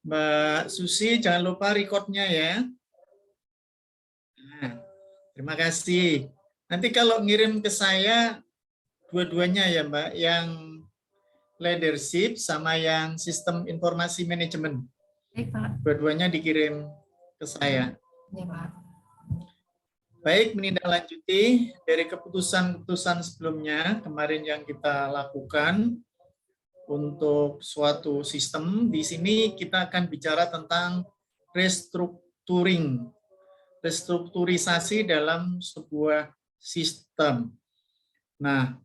Mbak Susi, jangan lupa recordnya ya. Nah, terima kasih. Nanti kalau ngirim ke saya, dua-duanya ya Mbak, yang leadership sama yang sistem informasi manajemen. Baik, Pak. Dua-duanya dikirim ke saya. Ya, Pak. Baik, menindaklanjuti dari keputusan-keputusan sebelumnya, kemarin yang kita lakukan untuk suatu sistem, di sini kita akan bicara tentang restrukturisasi dalam sebuah sistem. Nah,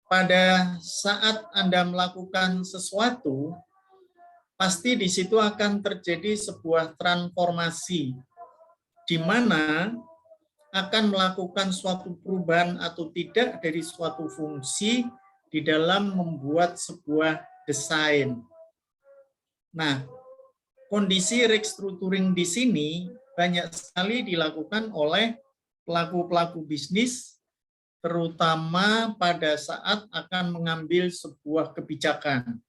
pada saat Anda melakukan sesuatu, pasti di situ akan terjadi sebuah transformasi, di mana akan melakukan suatu perubahan atau tidak dari suatu fungsi di dalam membuat sebuah desain. Nah, kondisi restructuring di sini banyak sekali dilakukan oleh pelaku-pelaku bisnis, terutama pada saat akan mengambil sebuah kebijakan.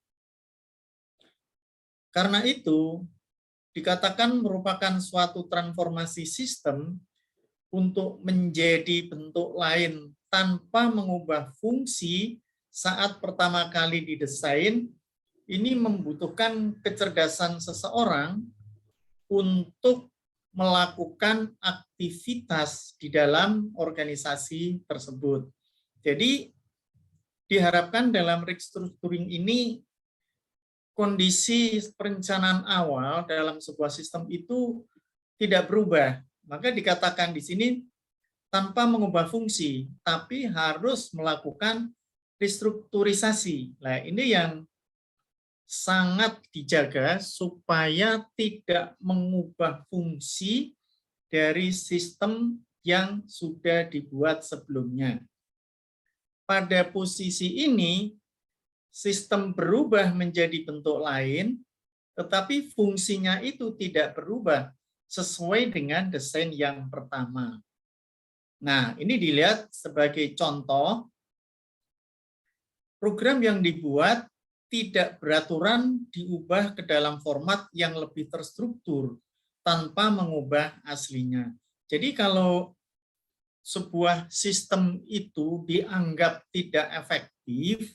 Karena itu, dikatakan merupakan suatu transformasi sistem untuk menjadi bentuk lain tanpa mengubah fungsi saat pertama kali didesain, ini membutuhkan kecerdasan seseorang untuk melakukan aktivitas di dalam organisasi tersebut. Jadi diharapkan dalam restructuring ini kondisi perencanaan awal dalam sebuah sistem itu tidak berubah. Maka dikatakan di sini tanpa mengubah fungsi, tapi harus melakukan restrukturisasi. Nah, ini yang sangat dijaga supaya tidak mengubah fungsi dari sistem yang sudah dibuat sebelumnya. Pada posisi ini, sistem berubah menjadi bentuk lain, tetapi fungsinya itu tidak berubah sesuai dengan desain yang pertama. Nah, ini dilihat sebagai contoh, program yang dibuat tidak beraturan diubah ke dalam format yang lebih terstruktur tanpa mengubah aslinya. Jadi kalau sebuah sistem itu dianggap tidak efektif,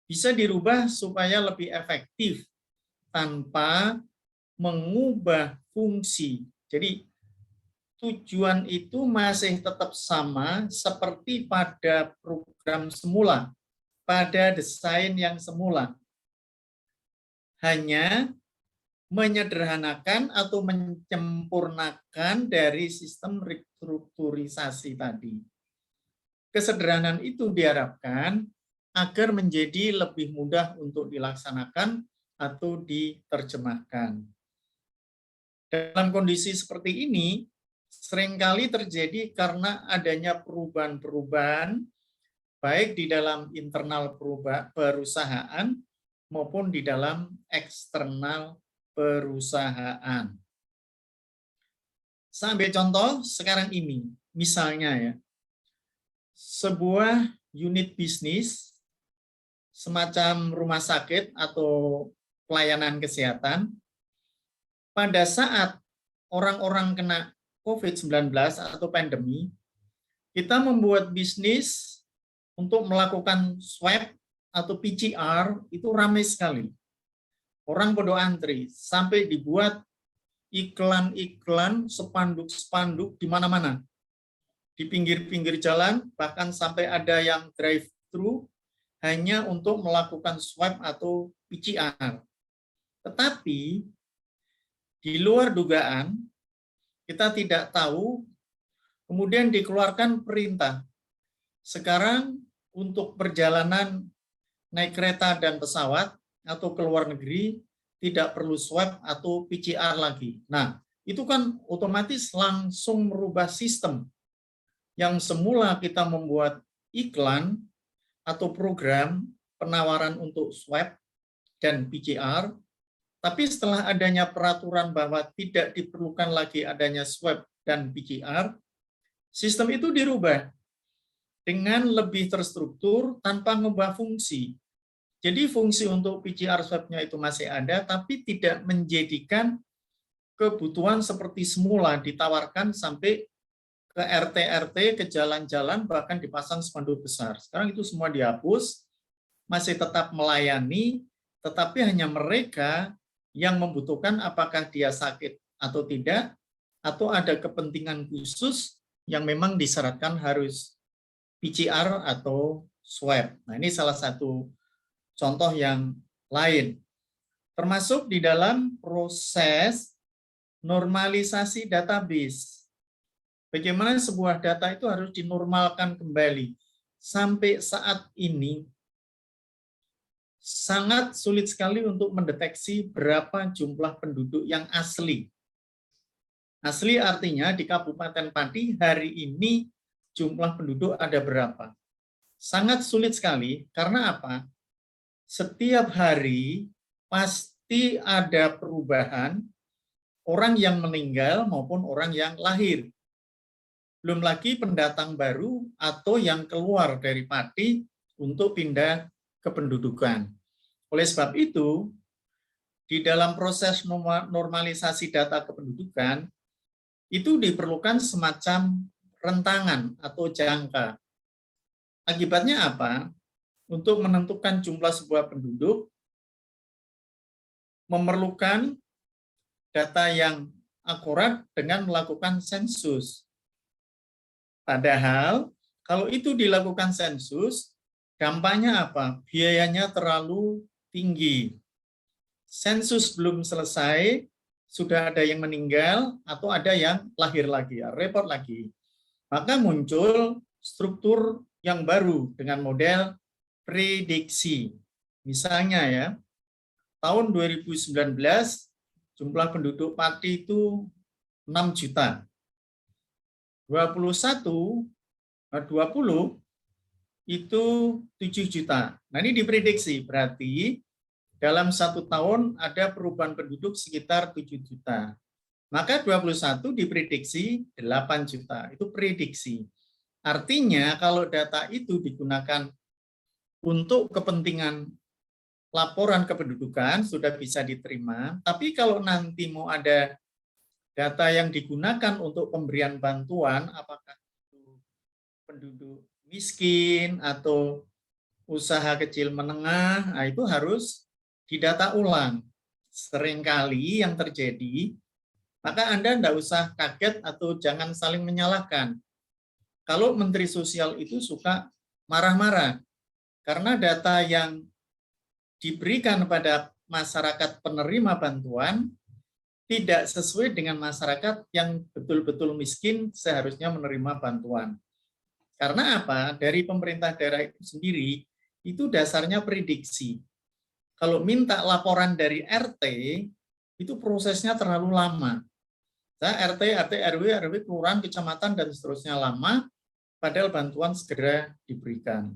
bisa dirubah supaya lebih efektif tanpa mengubah fungsi. Jadi tujuan itu masih tetap sama seperti pada program semula, pada desain yang semula. Hanya menyederhanakan atau menyempurnakan dari sistem restrukturisasi tadi. Kesederhanaan itu diharapkan agar menjadi lebih mudah untuk dilaksanakan atau diterjemahkan. Dalam kondisi seperti ini, seringkali terjadi karena adanya perubahan-perubahan, baik di dalam internal perusahaan maupun di dalam eksternal perusahaan. Saya ambil contoh sekarang ini, misalnya ya, sebuah unit bisnis semacam rumah sakit atau pelayanan kesehatan, pada saat orang-orang kena COVID-19 atau pandemi, kita membuat bisnis untuk melakukan swab atau PCR itu ramai sekali. Orang bodoh antri, sampai dibuat iklan-iklan, spanduk-spanduk di mana-mana. Di pinggir-pinggir jalan, bahkan sampai ada yang drive-thru hanya untuk melakukan swab atau PCR. Tetapi di luar dugaan, kita tidak tahu, kemudian dikeluarkan perintah. Sekarang untuk perjalanan naik kereta dan pesawat atau ke luar negeri, tidak perlu swab atau PCR lagi. Nah, itu kan otomatis langsung merubah sistem. Yang semula kita membuat iklan atau program penawaran untuk swab dan PCR, tapi setelah adanya peraturan bahwa tidak diperlukan lagi adanya swab dan PCR, sistem itu dirubah dengan lebih terstruktur tanpa mengubah fungsi. Jadi fungsi untuk PCR swab-nya itu masih ada, tapi tidak menjadikan kebutuhan seperti semula ditawarkan sampai ke RT-RT, ke jalan-jalan, bahkan dipasang spanduk besar. Sekarang itu semua dihapus, masih tetap melayani, tetapi hanya mereka yang membutuhkan apakah dia sakit atau tidak, atau ada kepentingan khusus yang memang disyaratkan harus PCR atau swab. Nah, ini salah satu contoh yang lain. Termasuk di dalam proses normalisasi database. Bagaimana sebuah data itu harus dinormalkan kembali. Sampai saat ini, sangat sulit sekali untuk mendeteksi berapa jumlah penduduk yang asli. Asli artinya di Kabupaten Pati hari ini jumlah penduduk ada berapa. Sangat sulit sekali, karena apa? Setiap hari pasti ada perubahan orang yang meninggal maupun orang yang lahir. Belum lagi pendatang baru atau yang keluar dari Pati untuk pindah kependudukan. Oleh sebab itu, di dalam proses normalisasi data kependudukan, itu diperlukan semacam rentangan atau jangka. Akibatnya apa? Untuk menentukan jumlah sebuah penduduk, memerlukan data yang akurat dengan melakukan sensus. Padahal, kalau itu dilakukan sensus, dampaknya apa? Biayanya terlalu tinggi. Sensus belum selesai, sudah ada yang meninggal atau ada yang lahir lagi, ya, repot lagi. Maka muncul struktur yang baru dengan model prediksi. Misalnya ya, tahun 2019 jumlah penduduk Pati itu 6 juta. 20 itu 7 juta. Nah, ini diprediksi, berarti dalam 1 tahun ada perubahan penduduk sekitar 7 juta. Maka 21 diprediksi 8 juta. Itu prediksi. Artinya kalau data itu digunakan untuk kepentingan laporan kependudukan sudah bisa diterima, tapi kalau nanti mau ada data yang digunakan untuk pemberian bantuan, apakah itu penduduk miskin atau usaha kecil menengah, nah itu harus didata ulang. Seringkali yang terjadi, maka Anda tidak usah kaget atau jangan saling menyalahkan. Kalau Menteri Sosial itu suka marah-marah, karena data yang diberikan pada masyarakat penerima bantuan tidak sesuai dengan masyarakat yang betul-betul miskin seharusnya menerima bantuan. Karena apa? Dari pemerintah daerah itu sendiri, itu dasarnya prediksi. Kalau minta laporan dari RT, itu prosesnya terlalu lama. RT, RW, kelurahan, kecamatan, dan seterusnya lama, padahal bantuan segera diberikan.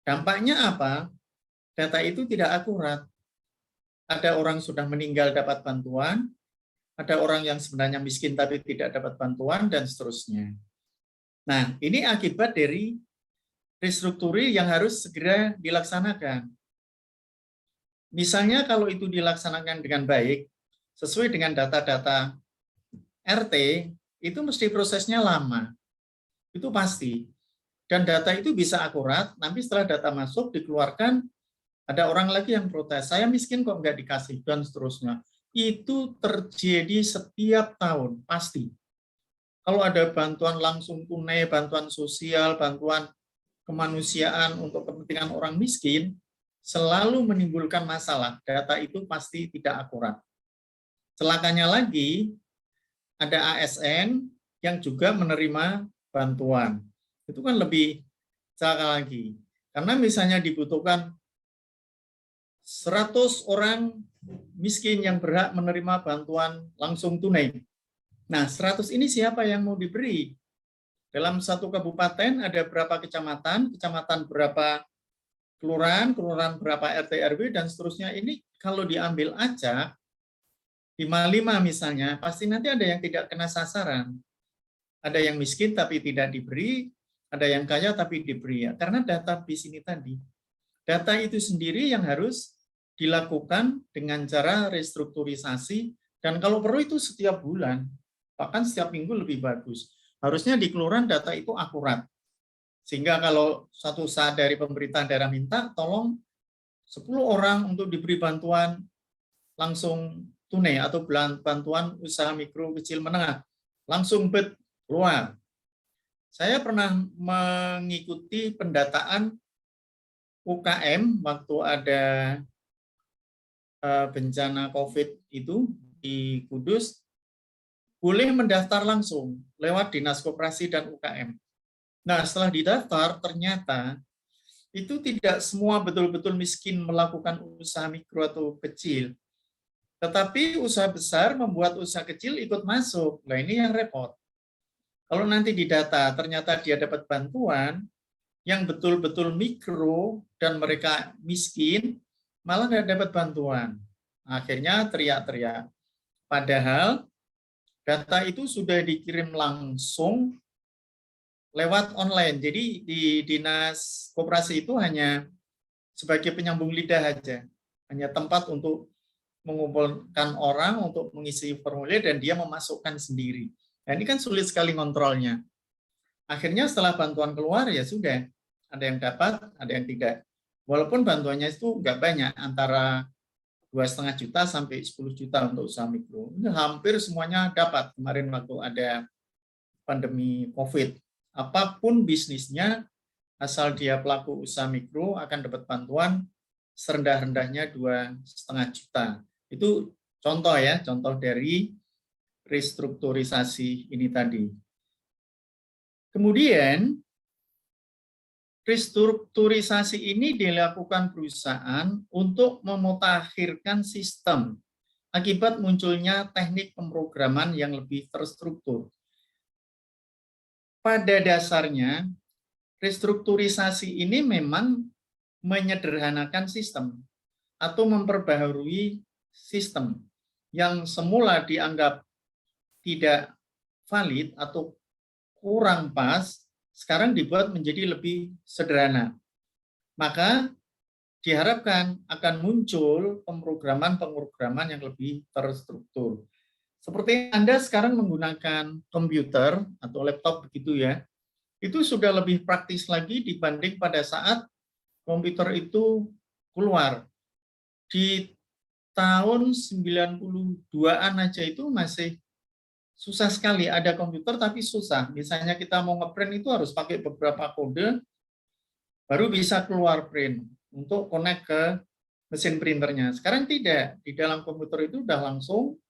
Dampaknya apa? Data itu tidak akurat. Ada orang sudah meninggal dapat bantuan, ada orang yang sebenarnya miskin tapi tidak dapat bantuan, dan seterusnya. Nah, ini akibat dari restrukturi yang harus segera dilaksanakan. Misalnya kalau itu dilaksanakan dengan baik, sesuai dengan data-data RT, itu mesti prosesnya lama. Itu pasti. Dan data itu bisa akurat, nanti setelah data masuk dikeluarkan, ada orang lagi yang protes, saya miskin kok nggak dikasih, dan seterusnya. Itu terjadi setiap tahun, pasti. Kalau ada bantuan langsung tunai, bantuan sosial, bantuan kemanusiaan untuk kepentingan orang miskin, selalu menimbulkan masalah. Data itu pasti tidak akurat. Celakanya lagi, ada ASN yang juga menerima bantuan. Itu kan lebih celaka lagi. Karena misalnya dibutuhkan 100 orang miskin yang berhak menerima bantuan langsung tunai. Nah, 100 ini siapa yang mau diberi? Dalam satu kabupaten ada berapa kecamatan, kecamatan berapa kelurahan, kelurahan berapa RT RW, dan seterusnya. Ini kalau diambil acak, 55 misalnya, pasti nanti ada yang tidak kena sasaran. Ada yang miskin tapi tidak diberi, ada yang kaya tapi diberi. Karena database ini tadi, data itu sendiri yang harus dilakukan dengan cara restrukturisasi, dan kalau perlu itu setiap bulan, bahkan setiap minggu lebih bagus. Harusnya di kelurahan data itu akurat. Sehingga kalau suatu saat dari pemerintah daerah minta, tolong 10 orang untuk diberi bantuan langsung tunai atau bantuan usaha mikro kecil menengah, langsung keluar. Saya pernah mengikuti pendataan UKM waktu ada bencana COVID itu di Kudus, boleh mendaftar langsung lewat Dinas Koperasi dan UKM. Nah, setelah didaftar, ternyata itu tidak semua betul-betul miskin melakukan usaha mikro atau kecil. Tetapi usaha besar membuat usaha kecil ikut masuk. Nah, ini yang repot. Kalau nanti didata, ternyata dia dapat bantuan, yang betul-betul mikro dan mereka miskin, malah nggak dapat bantuan. Akhirnya teriak-teriak. Padahal data itu sudah dikirim langsung lewat online. Jadi di Dinas Koperasi itu hanya sebagai penyambung lidah aja. Hanya tempat untuk mengumpulkan orang untuk mengisi formulir dan dia memasukkan sendiri. Nah, ini kan sulit sekali ngontrolnya. Akhirnya setelah bantuan keluar ya sudah, ada yang dapat, ada yang tidak. Walaupun bantuannya itu nggak banyak, antara 2,5 juta sampai 10 juta untuk usaha mikro. Ini hampir semuanya dapat kemarin waktu ada pandemi COVID. Apapun bisnisnya, asal dia pelaku usaha mikro akan dapat bantuan serendah-rendahnya 2,5 juta. Itu contoh ya, contoh dari restrukturisasi ini tadi. Kemudian, restrukturisasi ini dilakukan perusahaan untuk memutakhirkan sistem akibat munculnya teknik pemrograman yang lebih terstruktur. Pada dasarnya, restrukturisasi ini memang menyederhanakan sistem atau memperbaharui sistem yang semula dianggap tidak valid atau kurang pas, sekarang dibuat menjadi lebih sederhana. Maka diharapkan akan muncul pemrograman yang lebih terstruktur. Seperti Anda sekarang menggunakan komputer atau laptop begitu ya, itu sudah lebih praktis lagi dibanding pada saat komputer itu keluar. Di tahun 92-an aja itu masih susah sekali, ada komputer tapi susah. Misalnya kita mau ngeprint itu harus pakai beberapa kode, baru bisa keluar print untuk connect ke mesin printernya. Sekarang tidak, di dalam komputer itu udah langsung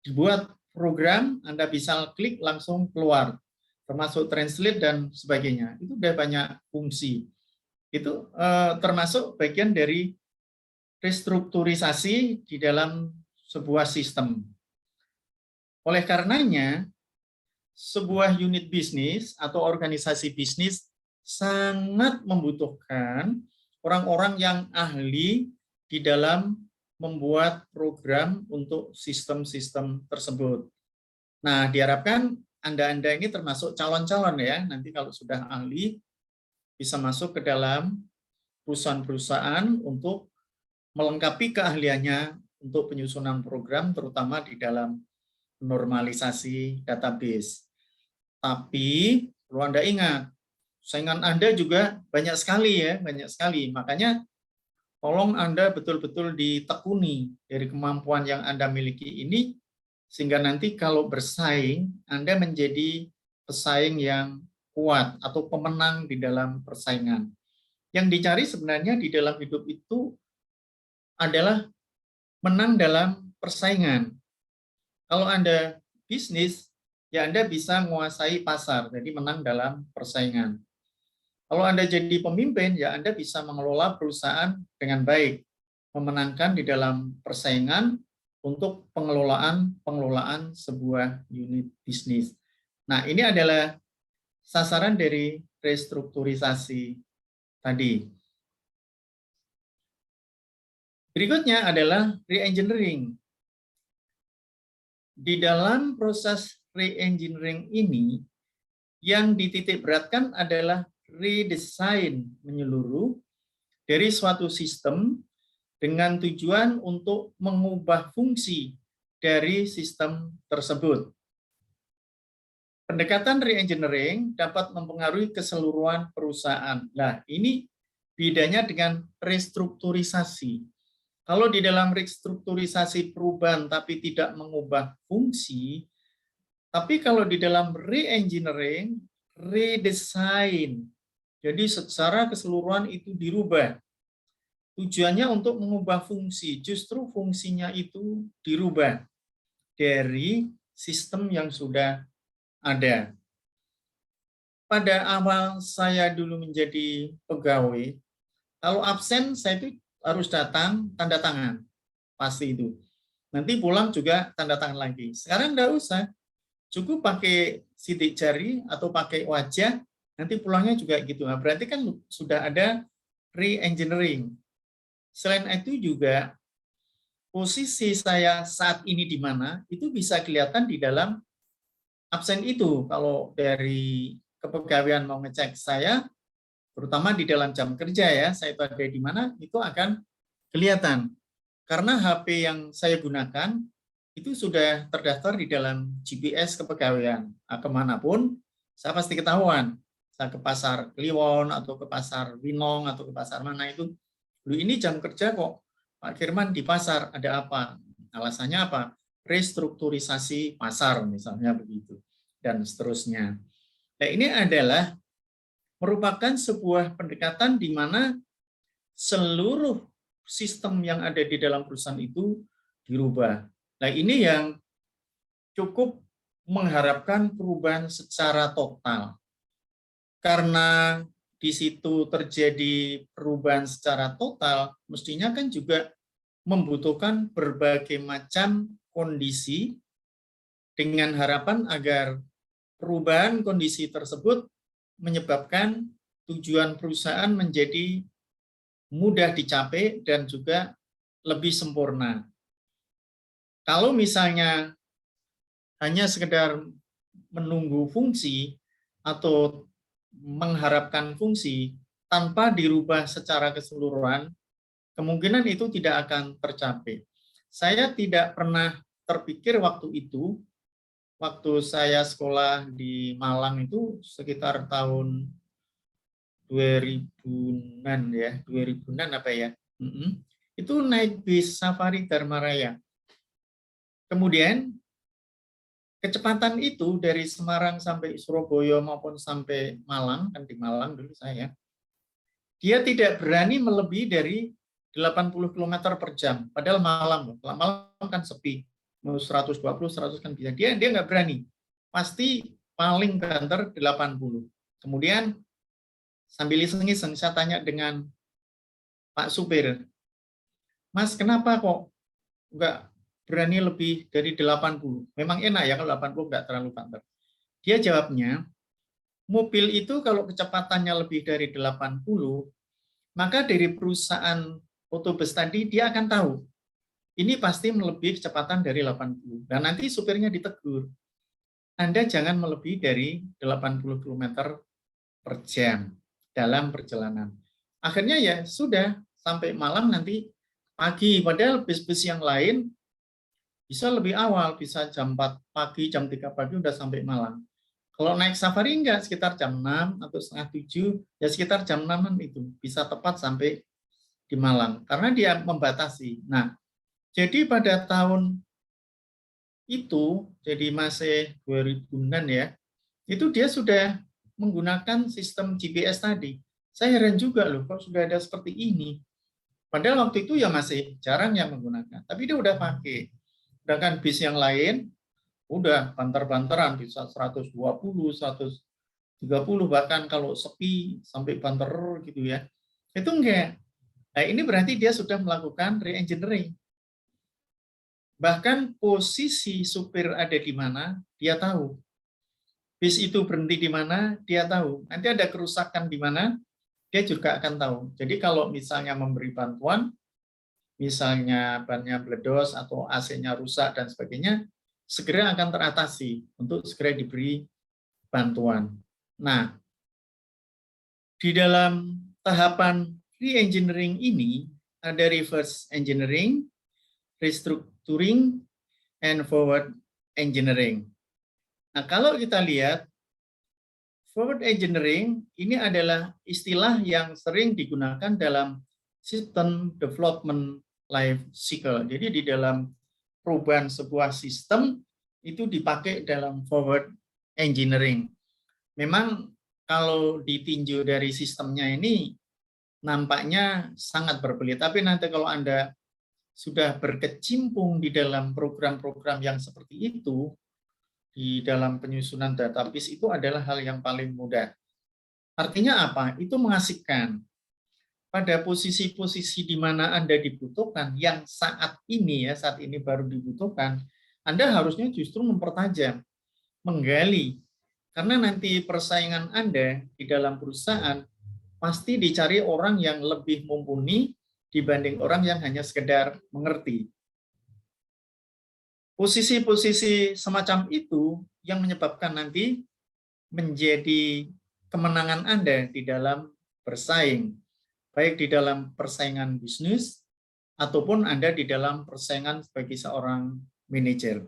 dibuat program, Anda bisa klik langsung keluar, termasuk translate dan sebagainya. Itu udah banyak fungsi. Itu termasuk bagian dari restrukturisasi di dalam sebuah sistem. Oleh karenanya, sebuah unit bisnis atau organisasi bisnis sangat membutuhkan orang-orang yang ahli di dalam membuat program untuk sistem-sistem tersebut. Nah, diharapkan Anda ini termasuk calon-calon ya, nanti kalau sudah ahli bisa masuk ke dalam perusahaan-perusahaan untuk melengkapi keahliannya untuk penyusunan program, terutama di dalam normalisasi database. Tapi perlu Anda ingat, saingan Anda juga banyak sekali ya, banyak sekali. Makanya tolong Anda betul-betul ditekuni dari kemampuan yang Anda miliki ini, sehingga nanti kalau bersaing, Anda menjadi pesaing yang kuat atau pemenang di dalam persaingan. Yang dicari sebenarnya di dalam hidup itu adalah menang dalam persaingan. Kalau Anda bisnis, ya Anda bisa menguasai pasar, jadi menang dalam persaingan. Kalau Anda jadi pemimpin, ya Anda bisa mengelola perusahaan dengan baik, memenangkan di dalam persaingan untuk pengelolaan sebuah unit bisnis. Nah, ini adalah sasaran dari restrukturisasi tadi. Berikutnya adalah re-engineering. Di dalam proses re-engineering ini, yang dititik beratkan adalah redesign menyeluruh dari suatu sistem dengan tujuan untuk mengubah fungsi dari sistem tersebut. Pendekatan reengineering dapat mempengaruhi keseluruhan perusahaan. Nah, ini bedanya dengan restrukturisasi. Kalau di dalam restrukturisasi perubahan tapi tidak mengubah fungsi, tapi kalau di dalam reengineering, redesign. Jadi secara keseluruhan itu dirubah. Tujuannya untuk mengubah fungsi, justru fungsinya itu dirubah dari sistem yang sudah ada. Pada awal saya dulu menjadi pegawai, kalau absen saya itu harus datang tanda tangan, pasti itu. Nanti pulang juga tanda tangan lagi. Sekarang enggak usah, cukup pakai sidik jari atau pakai wajah, nanti pulangnya juga gitu. Nah, berarti kan sudah ada re-engineering. Selain itu juga posisi saya saat ini di mana, itu bisa kelihatan di dalam absen itu. Kalau dari kepegawaian mau ngecek saya, terutama di dalam jam kerja ya, saya itu ada di mana, itu akan kelihatan. Karena HP yang saya gunakan, itu sudah terdaftar di dalam GPS kepegawaian. Nah, kemanapun, saya pasti ketahuan. Saya ke pasar Kliwon, atau ke pasar Winong, atau ke pasar mana itu, lu ini jam kerja kok, Pak Firman di pasar, ada apa? Alasannya apa? Restrukturisasi pasar, misalnya begitu. Dan seterusnya. Nah, ini adalah merupakan sebuah pendekatan di mana seluruh sistem yang ada di dalam perusahaan itu dirubah. Nah, ini yang cukup mengharapkan perubahan secara total. Karena di situ terjadi perubahan secara total, mestinya kan juga membutuhkan berbagai macam kondisi dengan harapan agar perubahan kondisi tersebut menyebabkan tujuan perusahaan menjadi mudah dicapai dan juga lebih sempurna. Kalau misalnya hanya sekedar menunggu fungsi atau mengharapkan fungsi tanpa dirubah secara keseluruhan, kemungkinan itu tidak akan tercapai. Saya tidak pernah terpikir waktu itu, waktu saya sekolah di Malang itu sekitar tahun 2000-an ya, 2000-an apa ya? Itu naik bis safari Dharma Raya. Kemudian kecepatan itu dari Semarang sampai Surabaya maupun sampai Malang, kan di Malang dulu saya, dia tidak berani melebihi dari 80 km per jam. Padahal malam kan sepi. Mau 120, 100 kan bisa. Dia nggak berani. Pasti paling banter 80. Kemudian sambil iseng-iseng saya tanya dengan Pak supir, Mas, kenapa kok nggak berani lebih dari 80? Memang enak ya kalau 80 nggak terlalu banter. Dia jawabnya, mobil itu kalau kecepatannya lebih dari 80, maka dari perusahaan otobus tadi dia akan tahu ini pasti melebihi kecepatan dari 80. Dan nanti supirnya ditegur. Anda jangan melebihi dari 80 km per jam dalam perjalanan. Akhirnya ya sudah, sampai malam nanti pagi. Padahal bis-bis yang lain bisa lebih awal, bisa jam 4 pagi, jam 3 pagi udah sampai Malang. Kalau naik safari enggak, sekitar jam 6 atau setengah 7, ya sekitar jam 6 itu bisa tepat sampai di Malang. Karena dia membatasi. Nah, jadi pada tahun itu, jadi masih 2000-an ya, itu dia sudah menggunakan sistem GPS tadi. Saya heran juga loh, kok sudah ada seperti ini. Padahal waktu itu ya masih jarang yang menggunakan. Tapi dia udah pakai. Sedangkan bis yang lain, udah banter-banteran, bisa 120, 130, bahkan kalau sepi sampai banter gitu ya. Itu enggak. Nah, ini berarti dia sudah melakukan re-engineering. Bahkan posisi supir ada di mana, dia tahu. Bis itu berhenti di mana, dia tahu. Nanti ada kerusakan di mana, dia juga akan tahu. Jadi kalau misalnya memberi bantuan, misalnya bannya meledos atau AC-nya rusak dan sebagainya, segera akan teratasi untuk segera diberi bantuan. Nah, di dalam tahapan Re-engineering ini ada reverse engineering, restructuring, and forward engineering. Nah, kalau kita lihat, forward engineering ini adalah istilah yang sering digunakan dalam system development life cycle. Jadi di dalam perubahan sebuah sistem itu dipakai dalam forward engineering. Memang kalau ditinjau dari sistemnya ini nampaknya sangat berbelit, tapi nanti kalau Anda sudah berkecimpung di dalam program-program yang seperti itu, di dalam penyusunan database itu adalah hal yang paling mudah. Artinya apa? Itu mengasihkan. Pada posisi-posisi di mana Anda dibutuhkan, yang saat ini baru dibutuhkan, Anda harusnya justru mempertajam, menggali. Karena nanti persaingan Anda di dalam perusahaan pasti dicari orang yang lebih mumpuni dibanding orang yang hanya sekedar mengerti. Posisi-posisi semacam itu yang menyebabkan nanti menjadi kemenangan Anda di dalam bersaing, baik di dalam persaingan bisnis ataupun Anda di dalam persaingan sebagai seorang manajer.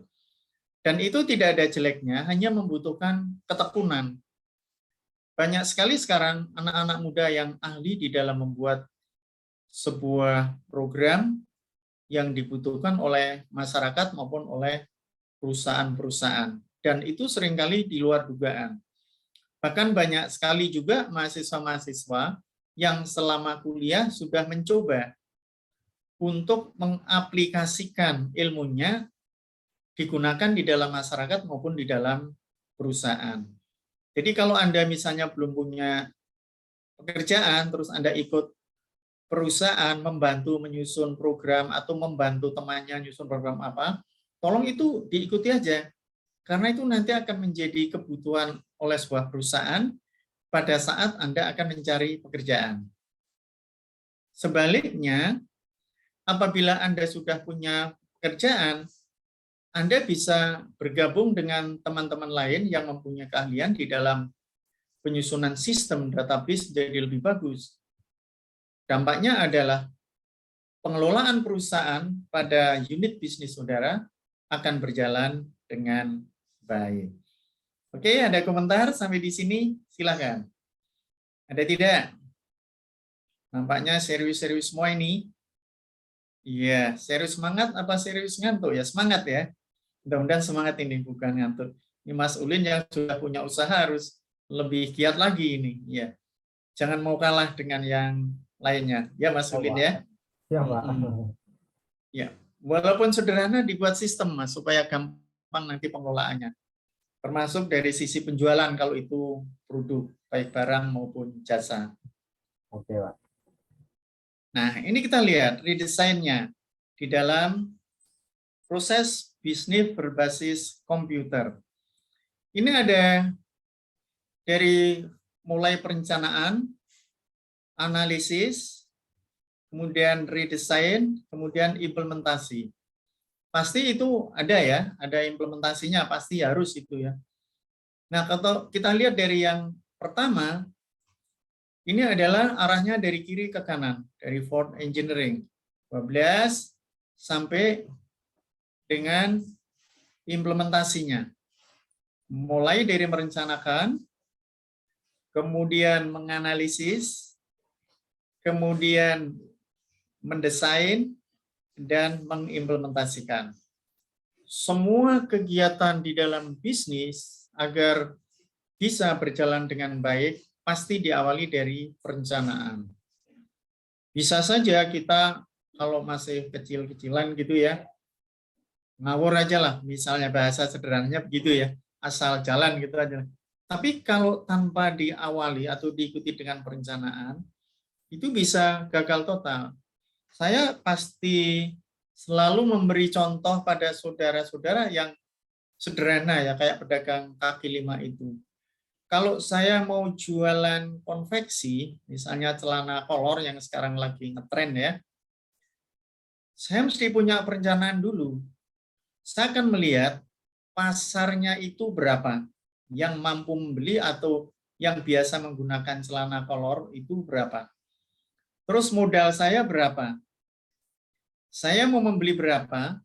Dan itu tidak ada jeleknya, hanya membutuhkan ketekunan. Banyak sekali sekarang anak-anak muda yang ahli di dalam membuat sebuah program yang dibutuhkan oleh masyarakat maupun oleh perusahaan-perusahaan. Dan itu seringkali di luar dugaan. Bahkan banyak sekali juga mahasiswa-mahasiswa yang selama kuliah sudah mencoba untuk mengaplikasikan ilmunya digunakan di dalam masyarakat maupun di dalam perusahaan. Jadi kalau Anda misalnya belum punya pekerjaan, terus Anda ikut perusahaan membantu menyusun program atau membantu temannya menyusun program apa, tolong itu diikuti aja. Karena itu nanti akan menjadi kebutuhan oleh sebuah perusahaan pada saat Anda akan mencari pekerjaan. Sebaliknya, apabila Anda sudah punya pekerjaan, Anda bisa bergabung dengan teman-teman lain yang mempunyai keahlian di dalam penyusunan sistem database jadi lebih bagus. Dampaknya adalah pengelolaan perusahaan pada unit bisnis saudara akan berjalan dengan baik. Oke, ada komentar sampai di sini? Silakan. Ada tidak? Nampaknya serius-serius semua ini. Iya, serius semangat apa serius ngantuk? Ya semangat ya. Mudah-mudahan semangat ini, bukan ngantuk. Ini Mas Ulin yang sudah punya usaha harus lebih giat lagi ini. Ya, jangan mau kalah dengan yang lainnya. Ya Mas Ulin ya. Ya Pak. Ya, walaupun sederhana dibuat sistem Mas supaya gampang nanti pengelolaannya. Termasuk dari sisi penjualan kalau itu produk baik barang maupun jasa. Oke Pak. Nah, ini kita lihat redesainnya di dalam proses bisnis berbasis komputer. Ini ada dari mulai perencanaan, analisis, kemudian redesign, kemudian implementasi. Pasti itu ada ya, ada implementasinya, pasti harus itu ya. Nah, kalau kita lihat dari yang pertama, ini adalah arahnya dari kiri ke kanan, dari forward engineering. 12 sampai dengan implementasinya. Mulai dari merencanakan, kemudian menganalisis, kemudian mendesain, dan mengimplementasikan. Semua kegiatan di dalam bisnis agar bisa berjalan dengan baik, pasti diawali dari perencanaan. Bisa saja kita kalau masih kecil-kecilan gitu ya, ngawur aja lah, misalnya bahasa sederhananya begitu ya, asal jalan gitu aja. Tapi kalau tanpa diawali atau diikuti dengan perencanaan, itu bisa gagal total. Saya pasti selalu memberi contoh pada saudara-saudara yang sederhana ya, kayak pedagang kaki lima itu. Kalau saya mau jualan konveksi, misalnya celana kolor yang sekarang lagi ngetren ya, saya mesti punya perencanaan dulu. Saya akan melihat pasarnya itu berapa, yang mampu membeli atau yang biasa menggunakan celana kolor itu berapa. Terus modal saya berapa? Saya mau membeli berapa,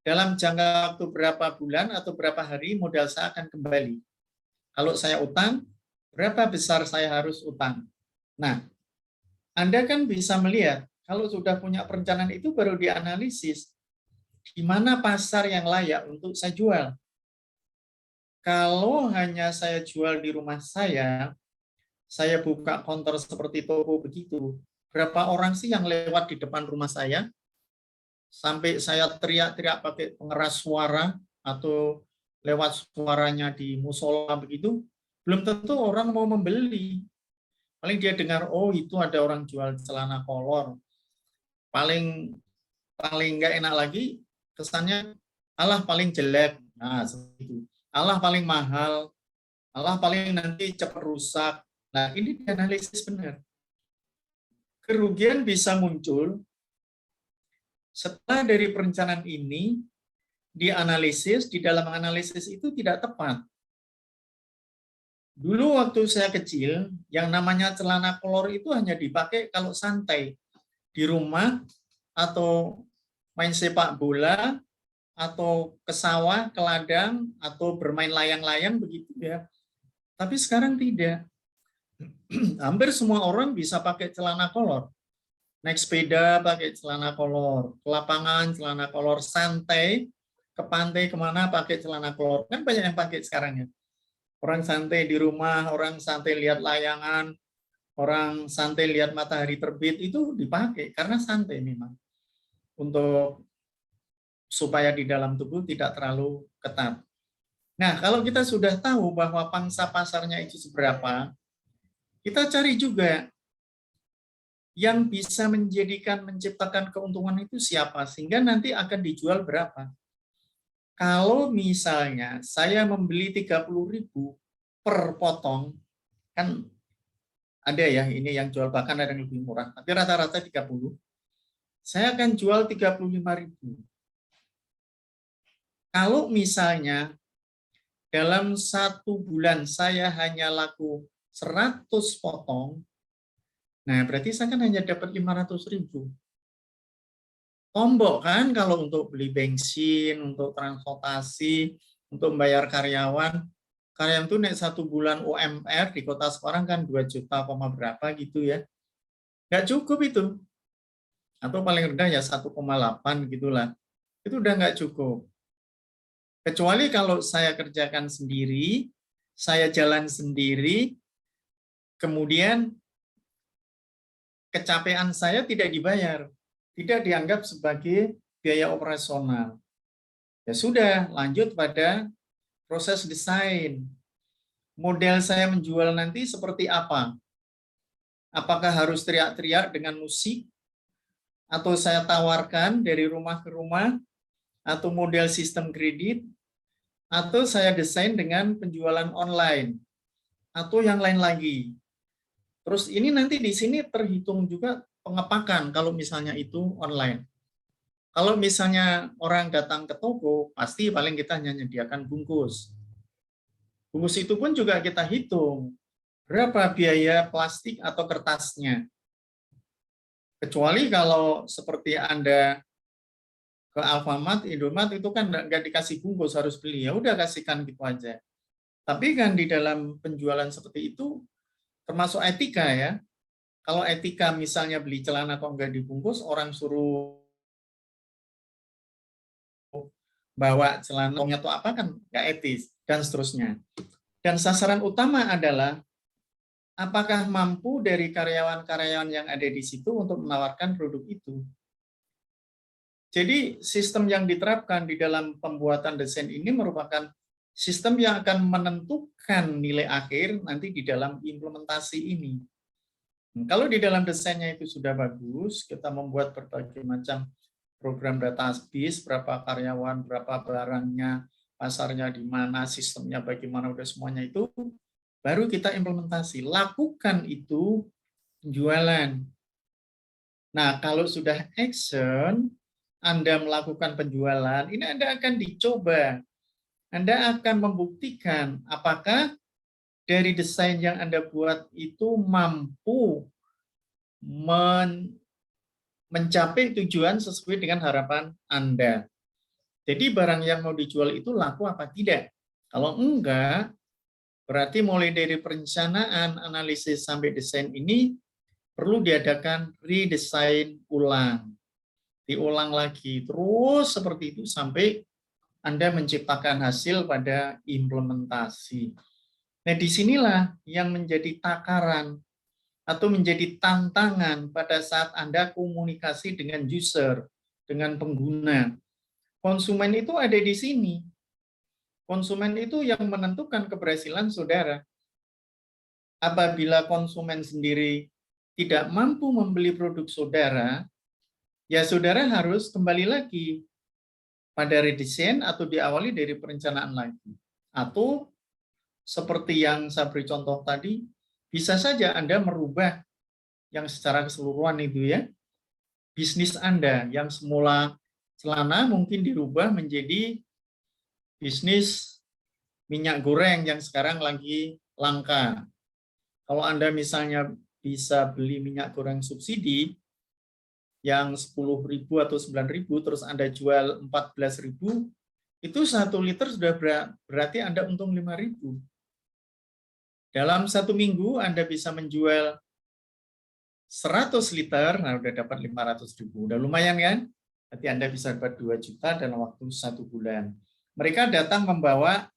dalam jangka waktu berapa bulan atau berapa hari modal saya akan kembali. Kalau saya utang, berapa besar saya harus utang. Nah, Anda kan bisa melihat, kalau sudah punya perencanaan itu baru dianalisis, di mana pasar yang layak untuk saya jual. Kalau hanya saya jual di rumah saya buka counter seperti toko begitu, berapa orang sih yang lewat di depan rumah saya, sampai saya teriak-teriak pakai pengeras suara, atau lewat suaranya di musola begitu, belum tentu orang mau membeli. Paling dia dengar, oh itu ada orang jual celana kolor. Paling paling nggak enak lagi, kesannya, alah paling jelek. Nah, seperti itu. Alah paling mahal, alah paling nanti cepat rusak. Nah, ini dianalisis benar. Kerugian bisa muncul setelah dari perencanaan ini dianalisis, di dalam analisis itu tidak tepat. Dulu waktu saya kecil, yang namanya celana kolor itu hanya dipakai kalau santai. Di rumah, atau main sepak bola, atau ke sawah, ke ladang, atau bermain layang-layang begitu ya. Tapi sekarang tidak. Hampir semua orang bisa pakai celana kolor. Naik sepeda pakai celana kolor, ke lapangan celana kolor, santai, ke pantai kemana pakai celana kolor. Kan banyak yang pakai sekarang ya. Orang santai di rumah, orang santai lihat layangan, orang santai lihat matahari terbit, itu dipakai karena santai memang. Untuk supaya di dalam tubuh tidak terlalu ketat. Nah, kalau kita sudah tahu bahwa pangsa pasarnya itu seberapa, kita cari juga yang bisa menciptakan keuntungan itu siapa, sehingga nanti akan dijual berapa. Kalau misalnya saya membeli 30.000 per potong, kan ada ya, ini yang jual bahkan ada yang lebih murah, tapi rata-rata 30, saya akan jual 35.000. Kalau misalnya dalam 1 bulan saya hanya laku 100 potong, nah berarti saya kan hanya dapat 500.000. Tombok kan kalau untuk beli bensin, untuk transportasi, untuk membayar karyawan. Karyawan itu naik 1 bulan UMR di kota Semarang kan 2 juta, berapa gitu ya. Nggak cukup itu. Atau paling rendah ya 1,8 gitulah. Itu udah nggak cukup. Kecuali kalau saya kerjakan sendiri, saya jalan sendiri, kemudian kecapean saya tidak dibayar, tidak dianggap sebagai biaya operasional. Ya sudah, lanjut pada proses desain. Model saya menjual nanti seperti apa? Apakah harus teriak-teriak dengan musik? Atau saya tawarkan dari rumah ke rumah? Atau model sistem kredit? Atau saya desain dengan penjualan online? Atau yang lain lagi? Terus ini nanti di sini terhitung juga pengepakan kalau misalnya itu online. Kalau misalnya orang datang ke toko, pasti paling kita hanya menyediakan bungkus. Bungkus itu pun juga kita hitung. Berapa biaya plastik atau kertasnya. Kecuali kalau seperti Anda ke Alfamart, Indomaret, itu kan nggak dikasih bungkus, harus beli. Ya udah kasihkan gitu aja. Tapi kan di dalam penjualan seperti itu, termasuk etika ya. Kalau etika misalnya beli celana kok nggak dibungkus, orang suruh bawa celana atau apa kan nggak etis, dan seterusnya. Dan sasaran utama adalah apakah mampu dari karyawan-karyawan yang ada di situ untuk menawarkan produk itu. Jadi sistem yang diterapkan di dalam pembuatan desain ini merupakan sistem yang akan menentukan nilai akhir nanti di dalam implementasi ini. Kalau di dalam desainnya itu sudah bagus, kita membuat berbagai macam program database, berapa karyawan, berapa barangnya, pasarnya di mana, sistemnya bagaimana, udah semuanya itu, baru kita implementasi. Lakukan itu penjualan. Nah, kalau sudah action, Anda melakukan penjualan, ini Anda akan dicoba. Anda akan membuktikan apakah dari desain yang Anda buat itu mampu mencapai tujuan sesuai dengan harapan Anda. Jadi barang yang mau dijual itu laku apa tidak? Kalau enggak, berarti mulai dari perencanaan, analisis, sampai desain ini perlu diadakan redesign ulang. Diulang lagi, terus seperti itu sampai Anda menciptakan hasil pada implementasi. Nah, disinilah yang menjadi takaran atau menjadi tantangan pada saat Anda komunikasi dengan user, dengan pengguna. Konsumen itu ada di sini. Konsumen itu yang menentukan keberhasilan saudara. Apabila konsumen sendiri tidak mampu membeli produk saudara, ya saudara harus kembali lagi pada redesign atau diawali dari perencanaan lagi. Atau seperti yang saya beri contoh tadi, bisa saja Anda merubah yang secara keseluruhan itu ya. Bisnis Anda yang semula celana mungkin dirubah menjadi bisnis minyak goreng yang sekarang lagi langka. Kalau Anda misalnya bisa beli minyak goreng subsidi yang 10.000 atau 9.000 terus Anda jual 14.000, itu 1 liter sudah berarti Anda untung 5.000. Dalam 1 minggu Anda bisa menjual 100 liter, nah udah dapat 500.000. Udah lumayan kan? Berarti Anda bisa dapat 2 juta dalam waktu 1 bulan. Mereka datang membawa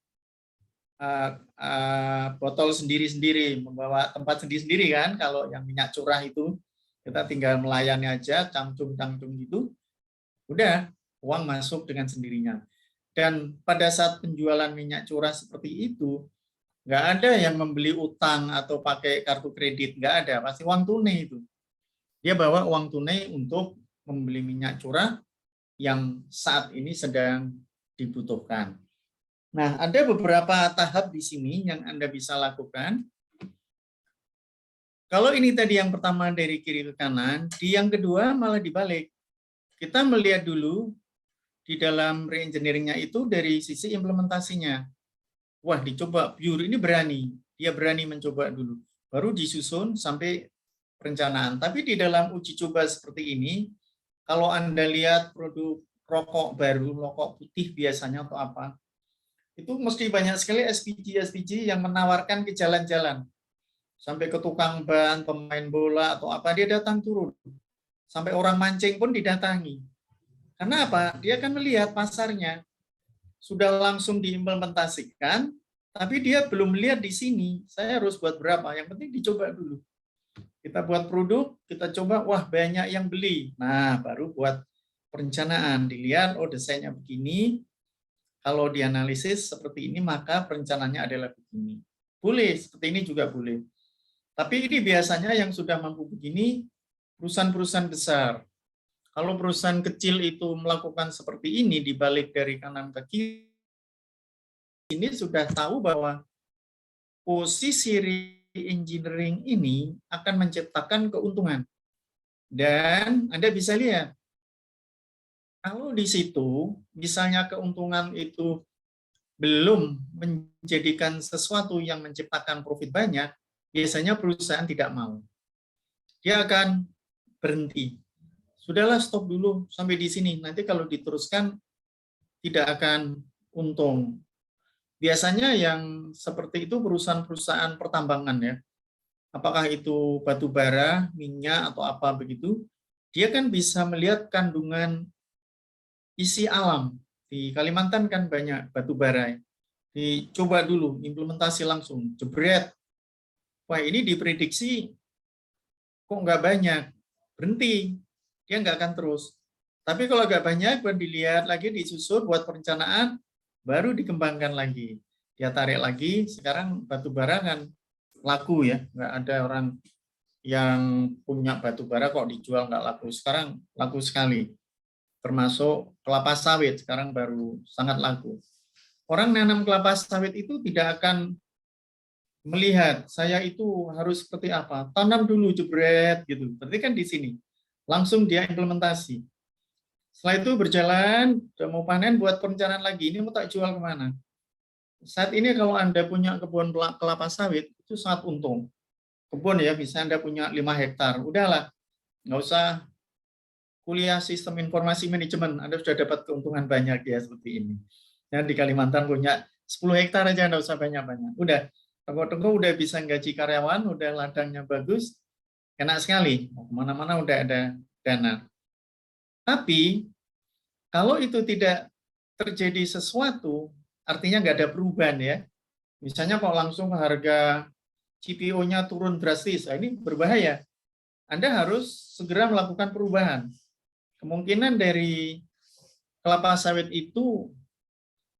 botol sendiri-sendiri, membawa tempat sendiri-sendiri kan, kalau yang minyak curah itu kita tinggal melayani aja, cangcung-cangcung gitu, udah uang masuk dengan sendirinya. Dan pada saat penjualan minyak curah seperti itu, nggak ada yang membeli utang atau pakai kartu kredit, nggak ada, pasti uang tunai itu. Dia bawa uang tunai untuk membeli minyak curah yang saat ini sedang dibutuhkan. Nah, ada beberapa tahap di sini yang Anda bisa lakukan. Kalau ini tadi yang pertama dari kiri ke kanan, di yang kedua malah dibalik. Kita melihat dulu di dalam re-engineering-nya itu dari sisi implementasinya. Wah, dicoba pure ini berani. Dia berani mencoba dulu. Baru disusun sampai perencanaan. Tapi di dalam uji coba seperti ini, kalau Anda lihat produk rokok baru, rokok putih biasanya atau apa, itu mesti banyak sekali SPG yang menawarkan ke jalan-jalan. Sampai ke tukang ban, pemain bola, atau apa, dia datang turun. Sampai orang mancing pun didatangi. Karena apa? Dia akan melihat pasarnya. Sudah langsung diimplementasikan, tapi dia belum melihat di sini, saya harus buat berapa. Yang penting dicoba dulu. Kita buat produk, kita coba, wah banyak yang beli. Nah, baru buat perencanaan. Dilihat, oh desainnya begini, kalau dianalisis seperti ini, maka perencanaannya adalah begini. Boleh, seperti ini juga boleh. Tapi ini biasanya yang sudah mampu begini, perusahaan-perusahaan besar. Kalau perusahaan kecil itu melakukan seperti ini, dibalik dari kanan ke kiri, ini sudah tahu bahwa posisi re-engineering ini akan menciptakan keuntungan. Dan Anda bisa lihat, kalau di situ, misalnya keuntungan itu belum menjadikan sesuatu yang menciptakan profit banyak, biasanya perusahaan tidak mau. Dia akan berhenti. Sudahlah, stop dulu sampai di sini. Nanti kalau diteruskan tidak akan untung. Biasanya yang seperti itu perusahaan-perusahaan pertambangan ya. Apakah itu batu bara, minyak atau apa begitu, dia kan bisa melihat kandungan isi alam. Di Kalimantan kan banyak batu bara. Dicoba dulu, implementasi langsung, jebret. Wah, ini diprediksi kok nggak banyak, berhenti. Dia nggak akan terus. Tapi kalau nggak banyak, buat dilihat lagi, disusun, buat perencanaan, baru dikembangkan lagi. Dia tarik lagi, sekarang batu bara kan laku ya, nggak ada orang yang punya batu bara kok dijual nggak laku. Sekarang laku sekali. Termasuk kelapa sawit, sekarang baru sangat laku. Orang nanam kelapa sawit itu tidak akan melihat saya itu harus seperti apa. Tanam dulu jebret gitu. Berarti kan di sini langsung dia implementasi. Setelah itu berjalan, udah mau panen, buat perencanaan lagi. Ini mau tak jual kemana? Saat ini kalau Anda punya kebun kelapa sawit, itu sangat untung. kebun ya, misalnya Anda punya 5 hektar, udahlah, nggak usah kuliah sistem informasi manajemen, Anda sudah dapat keuntungan banyak ya seperti ini. Ya, di Kalimantan punya 10 hektar aja, nggak usah banyak-banyak. Udah, tenggo-tenggo udah bisa gaji karyawan, udah ladangnya bagus, enak sekali. Mau kemana-mana udah ada dana. Tapi kalau itu tidak terjadi sesuatu, artinya nggak ada perubahan ya. Misalnya kalau langsung harga CPO-nya turun drastis, nah ini berbahaya. Anda harus segera melakukan perubahan. Kemungkinan dari kelapa sawit itu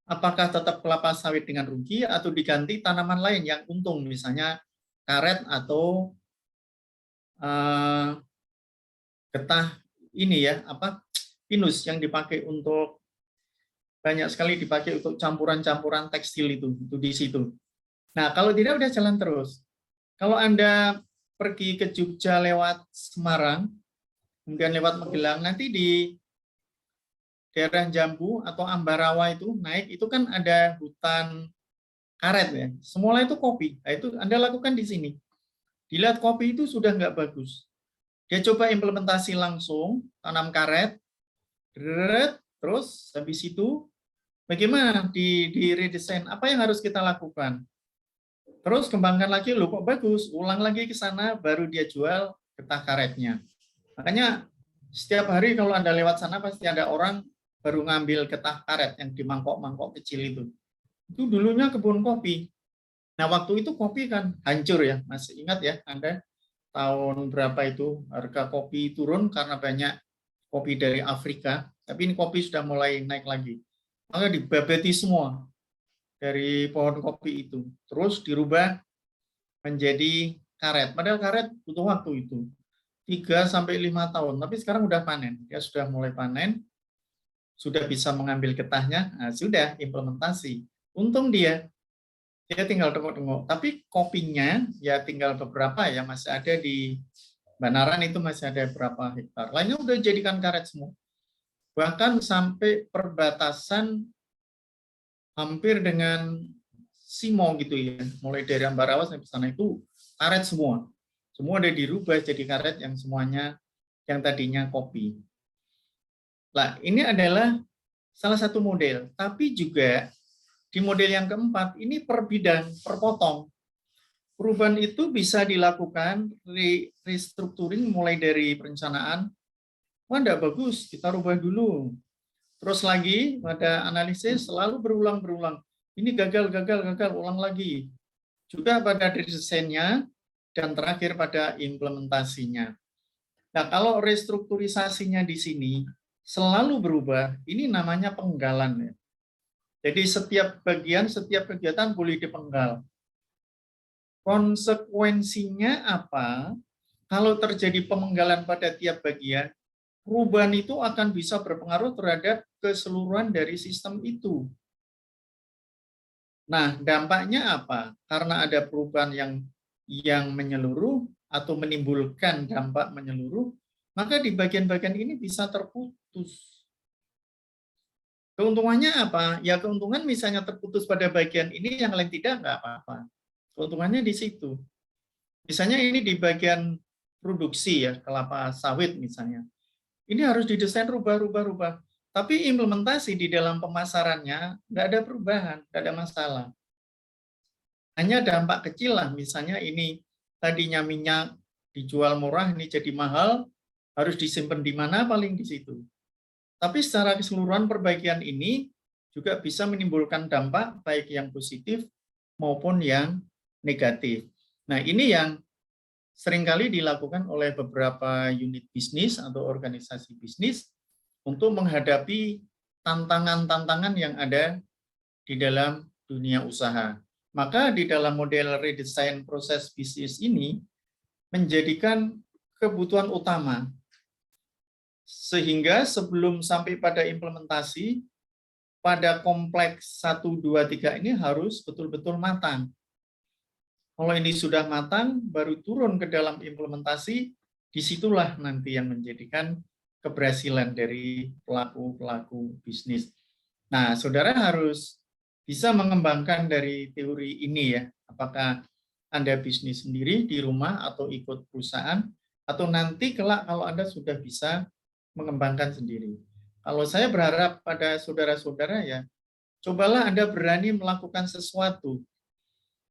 apakah tetap kelapa sawit dengan rugi atau diganti tanaman lain yang untung, misalnya karet atau getah ini ya, pinus yang dipakai untuk banyak sekali dipakai untuk campuran-campuran tekstil itu di situ. Nah, kalau tidak udah jalan terus. Kalau Anda pergi ke Jogja lewat Semarang, kemudian lewat Magelang, nanti di daerah Jambu atau Ambarawa itu naik, itu kan ada hutan karet ya. Semula itu kopi. Nah, itu Anda lakukan di sini. Dilihat kopi itu sudah nggak bagus. Dia coba implementasi langsung, tanam karet, terus habis itu bagaimana di redesign, apa yang harus kita lakukan? Terus kembangkan lagi, loh kok bagus, ulang lagi ke sana, baru dia jual getah karetnya. Makanya setiap hari kalau Anda lewat sana pasti ada orang baru ngambil getah karet yang di mangkok-mangkok kecil itu. Itu dulunya kebun kopi. Nah, waktu itu kopi kan hancur ya, masih ingat ya Anda tahun berapa itu harga kopi turun karena banyak kopi dari Afrika, tapi ini kopi sudah mulai naik lagi. Maka dibabeti semua dari pohon kopi itu, terus dirubah menjadi karet. Padahal karet butuh waktu itu 3-5 tahun, tapi sekarang udah panen. Dia sudah mulai panen, sudah bisa mengambil getahnya, nah, sudah implementasi. Untung dia tinggal tengok-tengok. Tapi kopinya ya tinggal beberapa ya, masih ada di Banaran itu masih ada berapa hektar. Lainnya udah jadikan karet semua. Bahkan sampai perbatasan hampir dengan Simo gitu ya. Mulai dari Ambarawa sampai sana itu karet semua. Semua udah dirubah jadi karet yang semuanya yang tadinya kopi. Nah, ini adalah salah satu model. Tapi juga di model yang keempat, ini per bidang, per potong. Perubahan itu bisa dilakukan restructuring mulai dari perencanaan. Wah, enggak bagus, kita rubah dulu. Terus lagi pada analisis selalu berulang-berulang. Ini gagal, ulang lagi. Juga pada desainnya dan terakhir pada implementasinya. Nah, kalau restrukturisasinya di sini selalu berubah, ini namanya penggalan ya. Jadi setiap bagian, setiap kegiatan boleh dipenggal. Konsekuensinya apa? Kalau terjadi pemenggalan pada tiap bagian, perubahan itu akan bisa berpengaruh terhadap keseluruhan dari sistem itu. Nah, dampaknya apa? Karena ada perubahan yang menyeluruh atau menimbulkan dampak menyeluruh, maka di bagian-bagian ini bisa terputus. Keuntungannya apa? Ya keuntungan misalnya terputus pada bagian ini, yang lain tidak, nggak apa-apa. Keuntungannya di situ. Misalnya ini di bagian produksi ya, kelapa sawit misalnya. Ini harus didesain rubah. Tapi implementasi di dalam pemasarannya nggak ada perubahan, nggak ada masalah. Hanya dampak kecil lah, misalnya ini tadinya minyak dijual murah, ini jadi mahal, harus disimpan di mana, paling di situ. Tapi secara keseluruhan perbaikan ini juga bisa menimbulkan dampak baik yang positif maupun yang negatif. Nah, ini yang seringkali dilakukan oleh beberapa unit bisnis atau organisasi bisnis untuk menghadapi tantangan-tantangan yang ada di dalam dunia usaha. Maka di dalam model redesign proses bisnis ini menjadikan kebutuhan utama. Sehingga sebelum sampai pada implementasi, pada kompleks 1, 2, 3 ini harus betul-betul matang. Kalau ini sudah matang, baru turun ke dalam implementasi, disitulah nanti yang menjadikan keberhasilan dari pelaku-pelaku bisnis. Nah, saudara harus bisa mengembangkan dari teori ini ya, apakah Anda bisnis sendiri di rumah atau ikut perusahaan, atau nanti kelak kalau Anda sudah bisa mengembangkan sendiri. Kalau saya berharap pada saudara-saudara ya, cobalah Anda berani melakukan sesuatu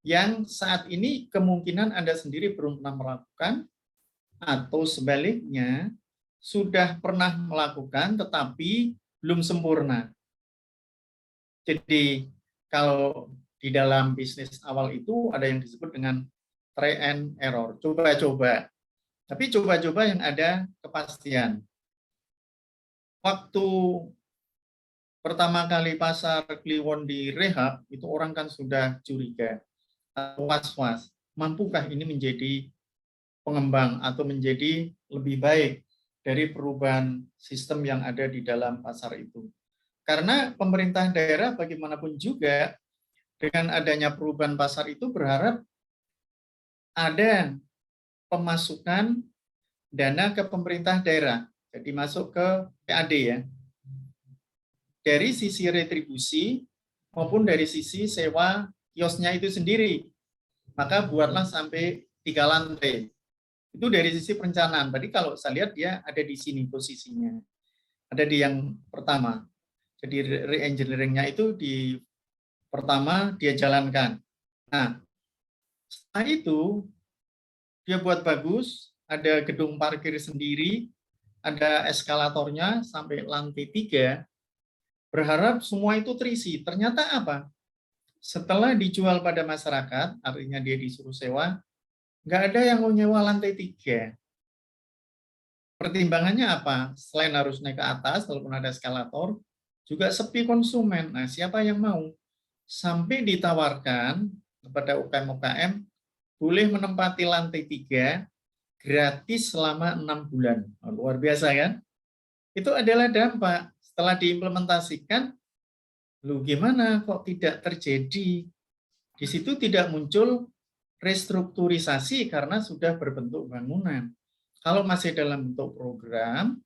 yang saat ini kemungkinan Anda sendiri belum pernah melakukan, atau sebaliknya sudah pernah melakukan tetapi belum sempurna. Jadi kalau di dalam bisnis awal itu ada yang disebut dengan try and error, coba-coba. Tapi coba-coba yang ada kepastian. Waktu pertama kali pasar Kliwon direhab, itu orang kan sudah curiga, was-was. Mampukah ini menjadi pengembang atau menjadi lebih baik dari perubahan sistem yang ada di dalam pasar itu? Karena pemerintah daerah bagaimanapun juga dengan adanya perubahan pasar itu berharap ada pemasukan dana ke pemerintah daerah. Jadi masuk ke PAD ya. Dari sisi retribusi maupun dari sisi sewa kiosnya itu sendiri. Maka buatlah sampai 3 lantai. Itu dari sisi perencanaan. Tadi kalau saya lihat dia ada di sini posisinya. Ada di yang pertama. Jadi re-engineering-nya itu di pertama dia jalankan. Nah, setelah itu dia buat bagus, ada gedung parkir sendiri, ada eskalatornya sampai lantai 3. Berharap semua itu terisi. Ternyata apa? Setelah dijual pada masyarakat, artinya dia disuruh sewa, nggak ada yang mau nyewa lantai 3. Pertimbangannya apa? Selain harus naik ke atas, walaupun ada eskalator, juga sepi konsumen. Nah, siapa yang mau? Sampai ditawarkan kepada UKM-UKM, boleh menempati lantai 3 gratis selama 6 bulan. Oh, luar biasa kan? Itu adalah dampak. Setelah diimplementasikan, lu gimana kok tidak terjadi? Di situ tidak muncul restrukturisasi karena sudah berbentuk bangunan. Kalau masih dalam bentuk program,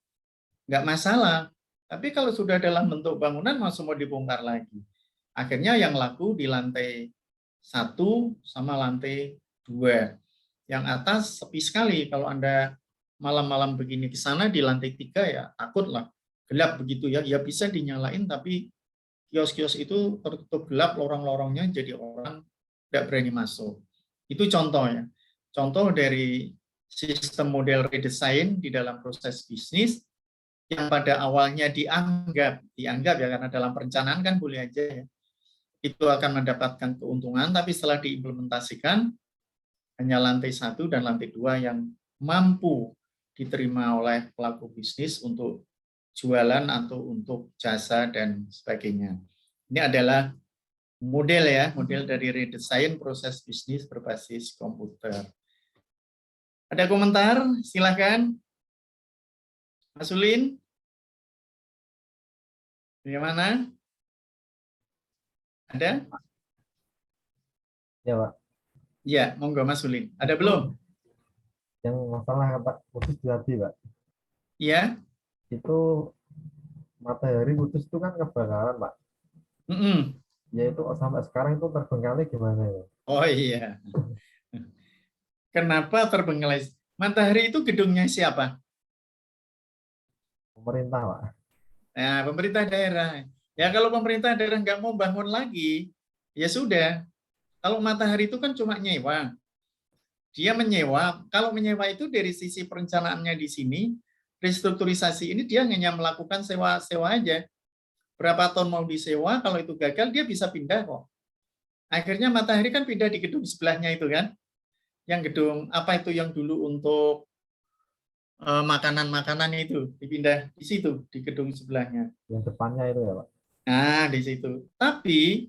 nggak masalah. Tapi kalau sudah dalam bentuk bangunan, langsung mau dibongkar lagi. Akhirnya yang laku di lantai 1 sama lantai 2. Yang atas sepi sekali. Kalau Anda malam-malam begini ke sana di lantai 3 ya takutlah. Gelap begitu ya. Ya bisa dinyalain tapi kios-kios itu tertutup gelap, lorong-lorongnya jadi orang tidak berani masuk. Itu contoh ya. Contoh dari sistem model redesign di dalam proses bisnis yang pada awalnya dianggap ya karena dalam perencanaan kan boleh aja ya, itu akan mendapatkan keuntungan, tapi setelah diimplementasikan hanya lantai 1 dan lantai 2 yang mampu diterima oleh pelaku bisnis untuk jualan atau untuk jasa dan sebagainya. Ini adalah model ya, model dari redesign proses bisnis berbasis komputer. Ada komentar? Silakan. Mas Ulin, bagaimana? Ada? Ya, Pak. Ya, monggo Mas Ulin. Ada belum? Yang masalah Pak putus tadi, Pak. Ya. Itu matahari putus itu kan kebakaran, Pak. Ya itu sampai sekarang itu terbengkalai gimana ya? Oh iya. Kenapa terbengkalai? Matahari itu gedungnya siapa? Pemerintah, Pak. Nah, pemerintah daerah. Ya kalau pemerintah daerah nggak mau bangun lagi, ya sudah. Kalau matahari itu kan cuma nyewa. Dia menyewa. Kalau menyewa itu dari sisi perencanaannya di sini, restrukturisasi ini dia hanya melakukan sewa-sewa aja. Berapa ton mau disewa, kalau itu gagal dia bisa pindah kok. Akhirnya matahari kan pindah di gedung sebelahnya itu kan. Yang gedung apa itu yang dulu untuk makanan-makanan itu dipindah di situ di gedung sebelahnya. Yang depannya itu ya, Pak. Nah, di situ. Tapi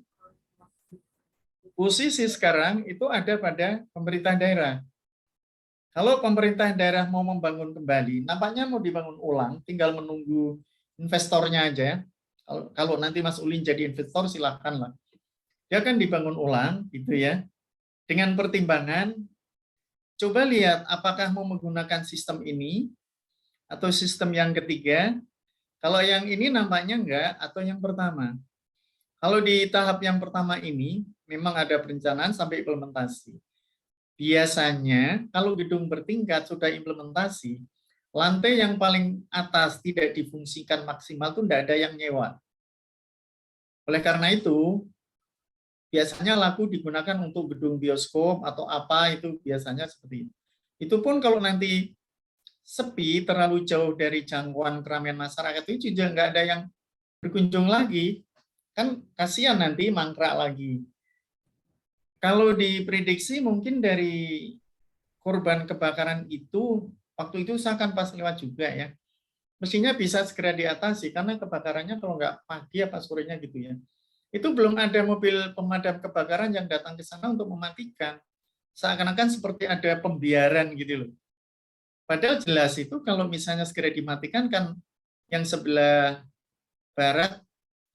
posisi sekarang itu ada pada pemerintah daerah. Kalau pemerintah daerah mau membangun kembali, nampaknya mau dibangun ulang, tinggal menunggu investornya aja. Kalau nanti Mas Ulin jadi investor silakanlah. Dia akan dibangun ulang gitu ya. Dengan pertimbangan coba lihat apakah mau menggunakan sistem ini atau sistem yang ketiga. Kalau yang ini nampaknya enggak, atau yang pertama. Kalau di tahap yang pertama ini memang ada perencanaan sampai implementasi. biasanya kalau gedung bertingkat sudah implementasi, lantai yang paling atas tidak difungsikan maksimal itu tidak ada yang nyewa. Oleh karena itu, biasanya laku digunakan untuk gedung bioskop atau apa, itu biasanya seperti itu. Itu pun kalau nanti sepi, terlalu jauh dari jangkauan keramaian masyarakat, itu juga nggak ada yang berkunjung lagi. Kan kasihan nanti mangkrak lagi. Kalau diprediksi mungkin dari korban kebakaran itu, waktu itu saya akan pas lewat juga ya. Mestinya bisa segera diatasi, karena kebakarannya kalau nggak pagi apa sorenya gitu ya. Itu belum ada mobil pemadam kebakaran yang datang ke sana untuk mematikan. Seakan-akan seperti ada pembiaran gitu loh. Padahal jelas itu kalau misalnya segera dimatikan kan yang sebelah barat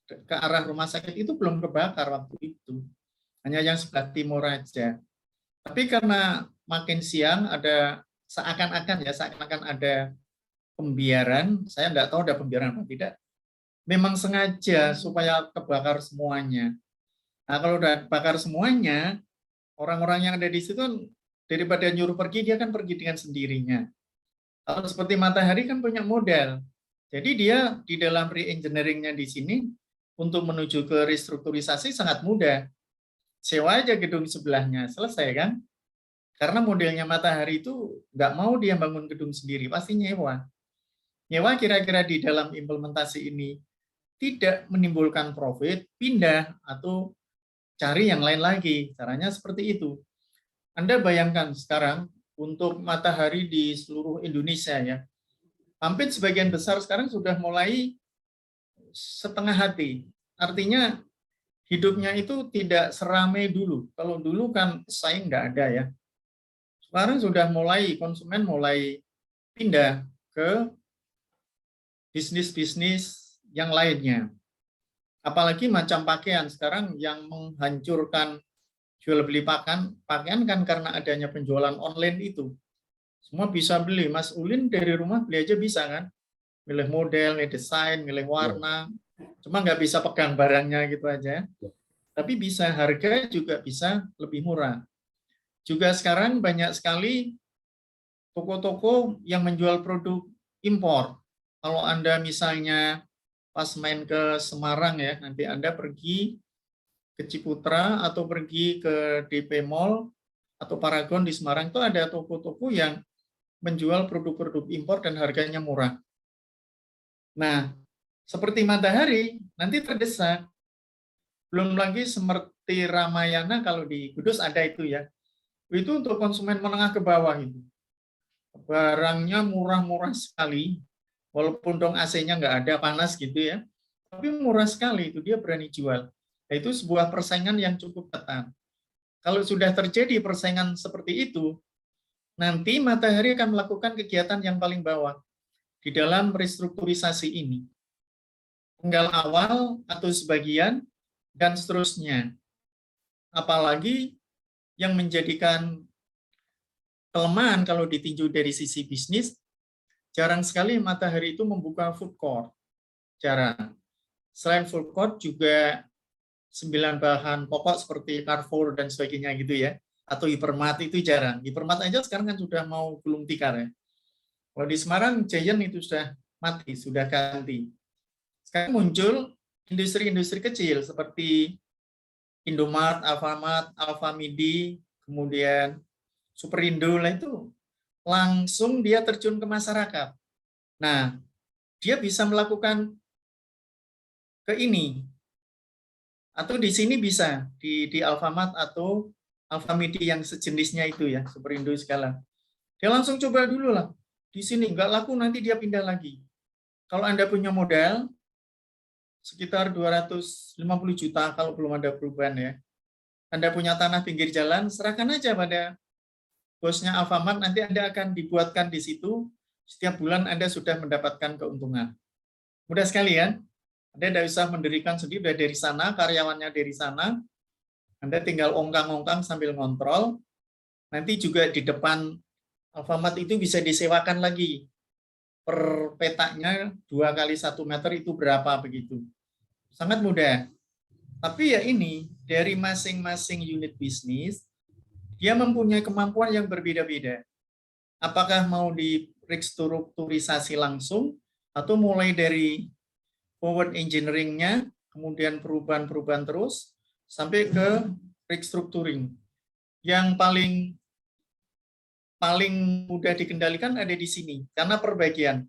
ke arah rumah sakit itu belum kebakar waktu itu. Hanya yang sebelah timur aja. Tapi karena makin siang ada seakan-akan ada pembiaran, saya nggak tahu ada pembiaran apa tidak, memang sengaja supaya kebakar semuanya. Nah, kalau udah bakar semuanya, orang-orang yang ada di situ daripada nyuruh pergi, dia kan pergi dengan sendirinya. Kalau seperti Matahari kan punya modal. Jadi dia di dalam re-engineering-nya di sini untuk menuju ke restrukturisasi sangat mudah. Sewa aja gedung sebelahnya, selesai kan? Karena modelnya Matahari itu nggak mau dia bangun gedung sendiri, pasti nyewa. Nyewa kira-kira di dalam implementasi ini tidak menimbulkan profit, pindah atau cari yang lain lagi. Caranya seperti itu. Anda bayangkan sekarang untuk Matahari di seluruh Indonesia ya, hampir sebagian besar sekarang sudah mulai setengah hati. Artinya hidupnya itu tidak seramai dulu. Kalau dulu kan pesaing nggak ada ya. Sekarang sudah mulai, konsumen mulai pindah ke bisnis-bisnis yang lainnya. Apalagi macam pakaian sekarang yang menghancurkan jual beli pakaian kan karena adanya penjualan online itu. Semua bisa beli. Mas Ulin dari rumah beli aja bisa kan? Milih model, milih desain, milih warna. Cuma nggak bisa pegang barangnya gitu aja. Tapi bisa, harga juga bisa lebih murah. Juga sekarang banyak sekali toko-toko yang menjual produk impor. Kalau Anda misalnya pas main ke Semarang ya, nanti Anda pergi ke Ciputra atau pergi ke DP Mall atau Paragon di Semarang, itu ada toko-toko yang menjual produk-produk impor dan harganya murah. Nah, seperti Matahari, nanti terdesak. Belum lagi seperti Ramayana, kalau di Kudus ada itu ya. Itu untuk konsumen menengah ke bawah itu. Barangnya murah-murah sekali, walaupun dong AC-nya nggak ada, panas gitu ya. Tapi murah sekali, itu dia berani jual. Nah, itu sebuah persaingan yang cukup ketat. Kalau sudah terjadi persaingan seperti itu, nanti Matahari akan melakukan kegiatan yang paling bawah di dalam restrukturisasi ini. Tinggal awal atau sebagian, dan seterusnya. Apalagi yang menjadikan kelemahan kalau ditinjau dari sisi bisnis, jarang sekali Matahari itu membuka food court. Jarang. Selain food court juga 9 bahan pokok seperti Carrefour dan sebagainya gitu ya. Atau Hypermart itu jarang. Hypermart aja sekarang kan sudah mau gulung tikar ya. Kalau di Semarang, Giant itu sudah mati, sudah ganti. Sekarang muncul industri-industri kecil seperti Indomart, Alfamart, Alfamidi, kemudian Superindo, lah itu langsung dia terjun ke masyarakat. Nah, dia bisa melakukan ke ini, atau di sini bisa, di Alfamart atau Alfamidi yang sejenisnya itu ya, Superindo segala. Dia langsung coba dulu lah. Di sini nggak laku, nanti dia pindah lagi. Kalau Anda punya modal, sekitar 250 juta kalau belum ada perubahan ya. Anda punya tanah pinggir jalan, serahkan aja pada bosnya Alfamart, nanti Anda akan dibuatkan di situ, setiap bulan Anda sudah mendapatkan keuntungan. Mudah sekali ya. Anda tidak usah mendirikan sendiri, sudah dari sana, karyawannya dari sana, Anda tinggal ongkang-ongkang sambil ngontrol, nanti juga di depan Alfamart itu bisa disewakan lagi, per petaknya 2 kali 1 meter itu berapa begitu. Sangat mudah. Tapi ya ini, dari masing-masing unit bisnis, dia mempunyai kemampuan yang berbeda-beda. Apakah mau di restrukturisasi langsung, atau mulai dari forward engineering-nya, kemudian perubahan-perubahan terus, sampai ke restructuring. Yang paling mudah dikendalikan ada di sini, karena perbaikan.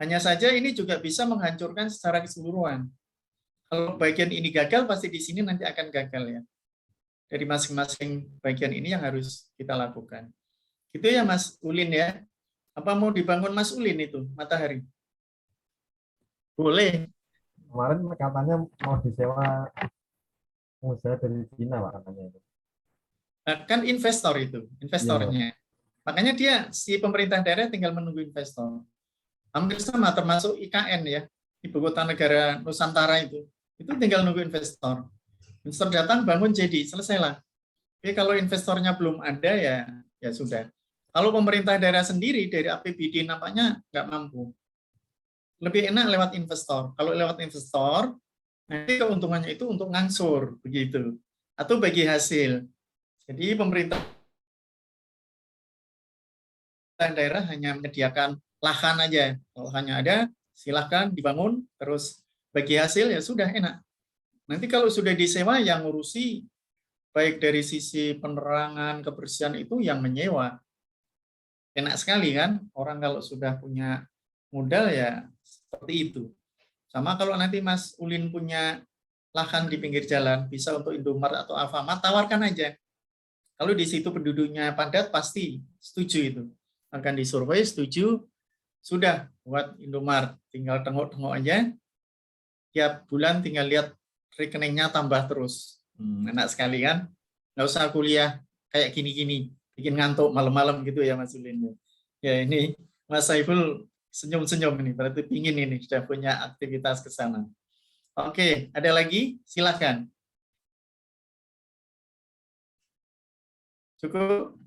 Hanya saja ini juga bisa menghancurkan secara keseluruhan. Kalau bagian ini gagal, pasti di sini nanti akan gagal ya. Dari masing-masing bagian ini yang harus kita lakukan. Gitu ya Mas Ulin ya. Apa mau dibangun Mas Ulin itu, Matahari? Boleh. Kemarin katanya mau disewa pengusaha dari Cina, Pak, katanya itu. Kan investor itu, investornya. Makanya dia, si pemerintah daerah tinggal menunggu investor. Hampir sama, termasuk IKN ya, Ibu Kota Negara Nusantara itu tinggal nunggu investor. Investor datang, bangun jadi, selesailah. Tapi kalau investornya belum ada ya sudah. Kalau pemerintah daerah sendiri dari APBD nampaknya nggak mampu. Lebih enak lewat investor. Kalau lewat investor, nanti keuntungannya itu untuk ngangsur begitu, atau bagi hasil. Jadi pemerintah daerah hanya menyediakan lahan aja. Kalau hanya ada, silahkan dibangun, terus bagi hasil ya sudah enak. Nanti kalau sudah disewa, yang ngurusi baik dari sisi penerangan, kebersihan itu yang menyewa. Enak sekali kan, orang kalau sudah punya modal ya seperti itu. Sama kalau nanti Mas Ulin punya lahan di pinggir jalan, bisa untuk Indomaret atau Alfamart, tawarkan aja. Kalau di situ penduduknya padat, pasti setuju itu. Akan disurvei, setuju, sudah buat Indomaret. Tinggal tengok-tengok aja, tiap bulan tinggal lihat rekeningnya tambah terus. Enak sekali kan? Nggak usah kuliah kayak gini-gini, bikin ngantuk malam-malam gitu ya Mas Ulin. Ya ini Mas Saiful senyum-senyum ini, berarti pingin ini, sudah punya aktivitas ke sana. Oke, ada lagi? Silakan. Cukup?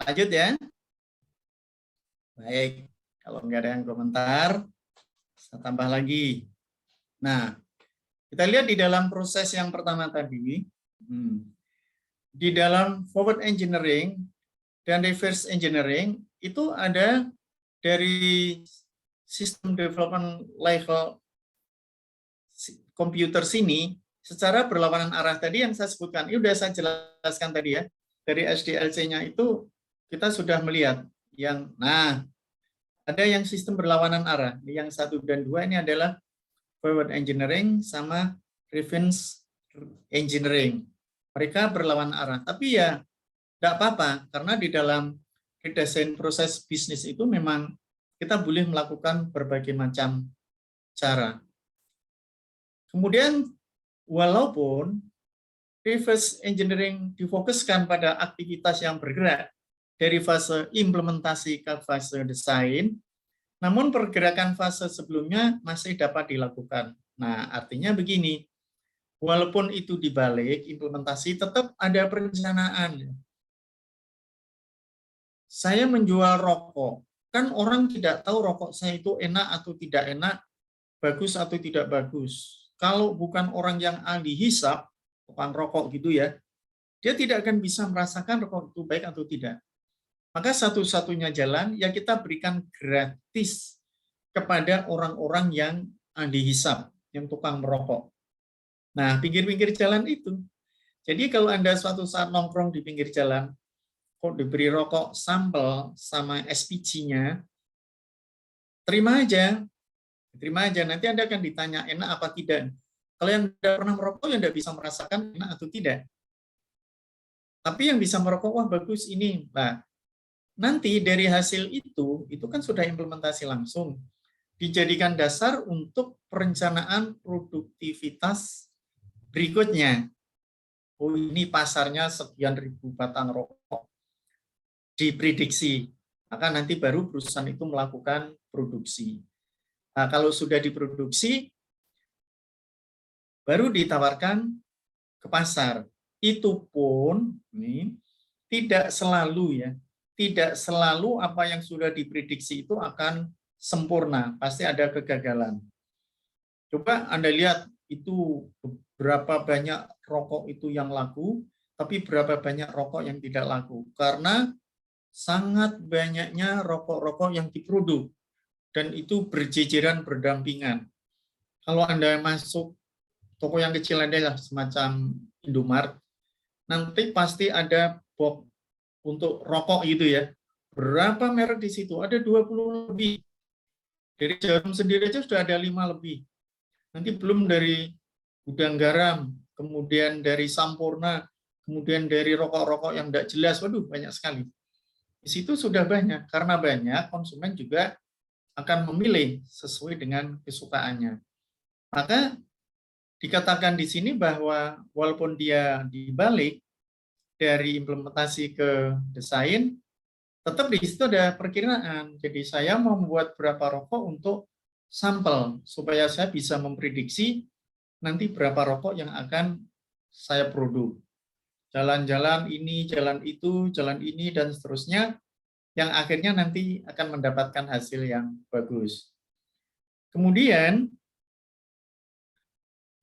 Lanjut ya. Baik, kalau nggak ada yang komentar, saya tambah lagi. Nah, kita lihat di dalam proses yang pertama tadi, di dalam forward engineering dan reverse engineering, itu ada dari sistem development level komputer sini, secara berlawanan arah tadi yang saya sebutkan, ini sudah saya jelaskan tadi ya, dari SDLC-nya itu kita sudah melihat yang, nah, ada yang sistem berlawanan arah, yang 1 dan 2 ini adalah forward engineering sama reverse engineering. Mereka berlawanan arah, tapi ya tidak apa-apa, karena di dalam redesign proses bisnis itu memang kita boleh melakukan berbagai macam cara. Kemudian, walaupun reverse engineering difokuskan pada aktivitas yang bergerak dari fase implementasi ke fase desain, namun pergerakan fase sebelumnya masih dapat dilakukan. Nah, artinya begini, walaupun itu dibalik implementasi, tetap ada perencanaan. Saya menjual rokok, kan orang tidak tahu rokok saya itu enak atau tidak enak, bagus atau tidak bagus. Kalau bukan orang yang ahli hisap, tukang rokok gitu ya, dia tidak akan bisa merasakan rokok itu baik atau tidak. Maka satu-satunya jalan ya kita berikan gratis kepada orang-orang yang ahli hisap, yang tukang merokok. Nah, pinggir-pinggir jalan itu. Jadi kalau Anda suatu saat nongkrong di pinggir jalan, kok diberi rokok sampel sama SPG-nya, terima aja. Terima aja, nanti Anda akan ditanya enak apa tidak. Kalau yang tidak pernah merokok, yang tidak bisa merasakan enak atau tidak. Tapi yang bisa merokok, wah bagus ini. Nah, nanti dari hasil itu kan sudah implementasi langsung. Dijadikan dasar untuk perencanaan produktivitas berikutnya. Oh ini pasarnya sekian ribu batang rokok. Diprediksi. Maka nanti baru perusahaan itu melakukan produksi. Nah, kalau sudah diproduksi, baru ditawarkan ke pasar. Itu pun tidak selalu ya, tidak selalu apa yang sudah diprediksi itu akan sempurna, pasti ada kegagalan. Coba Anda lihat itu berapa banyak rokok itu yang laku, tapi berapa banyak rokok yang tidak laku? Karena sangat banyaknya rokok-rokok yang diproduk, dan itu berjejeran berdampingan. Kalau Anda masuk toko yang kecil ada semacam Indomaret, nanti pasti ada box untuk rokok gitu ya. Berapa merek di situ? Ada 20 lebih. Dari Jarum sendiri aja sudah ada 5 lebih. Nanti belum dari gudang garam, kemudian dari Sampurna, kemudian dari rokok-rokok yang tidak jelas. Waduh, banyak sekali. Di situ sudah banyak. Karena banyak, konsumen juga akan memilih sesuai dengan kesukaannya. Maka dikatakan di sini bahwa walaupun dia dibalik dari implementasi ke desain, tetap di situ ada perkiraan. Jadi saya mau membuat berapa rokok untuk sampel supaya saya bisa memprediksi nanti berapa rokok yang akan saya produk. Jalan-jalan ini, jalan itu, jalan ini, dan seterusnya, yang akhirnya nanti akan mendapatkan hasil yang bagus. Kemudian,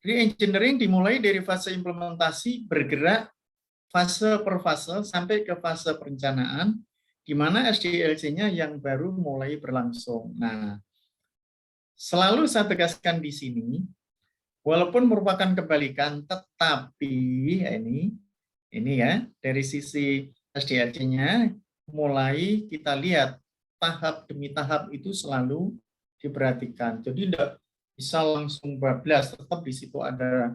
re-engineering dimulai dari fase implementasi, bergerak fase per fase sampai ke fase perencanaan, di mana SDLC-nya yang baru mulai berlangsung. Nah, selalu saya tegaskan di sini, walaupun merupakan kebalikan, tetapi ya ini ya, dari sisi SDLC-nya, mulai kita lihat tahap demi tahap itu selalu diperhatikan. Jadi tidak bisa langsung bablas, tetap di situ ada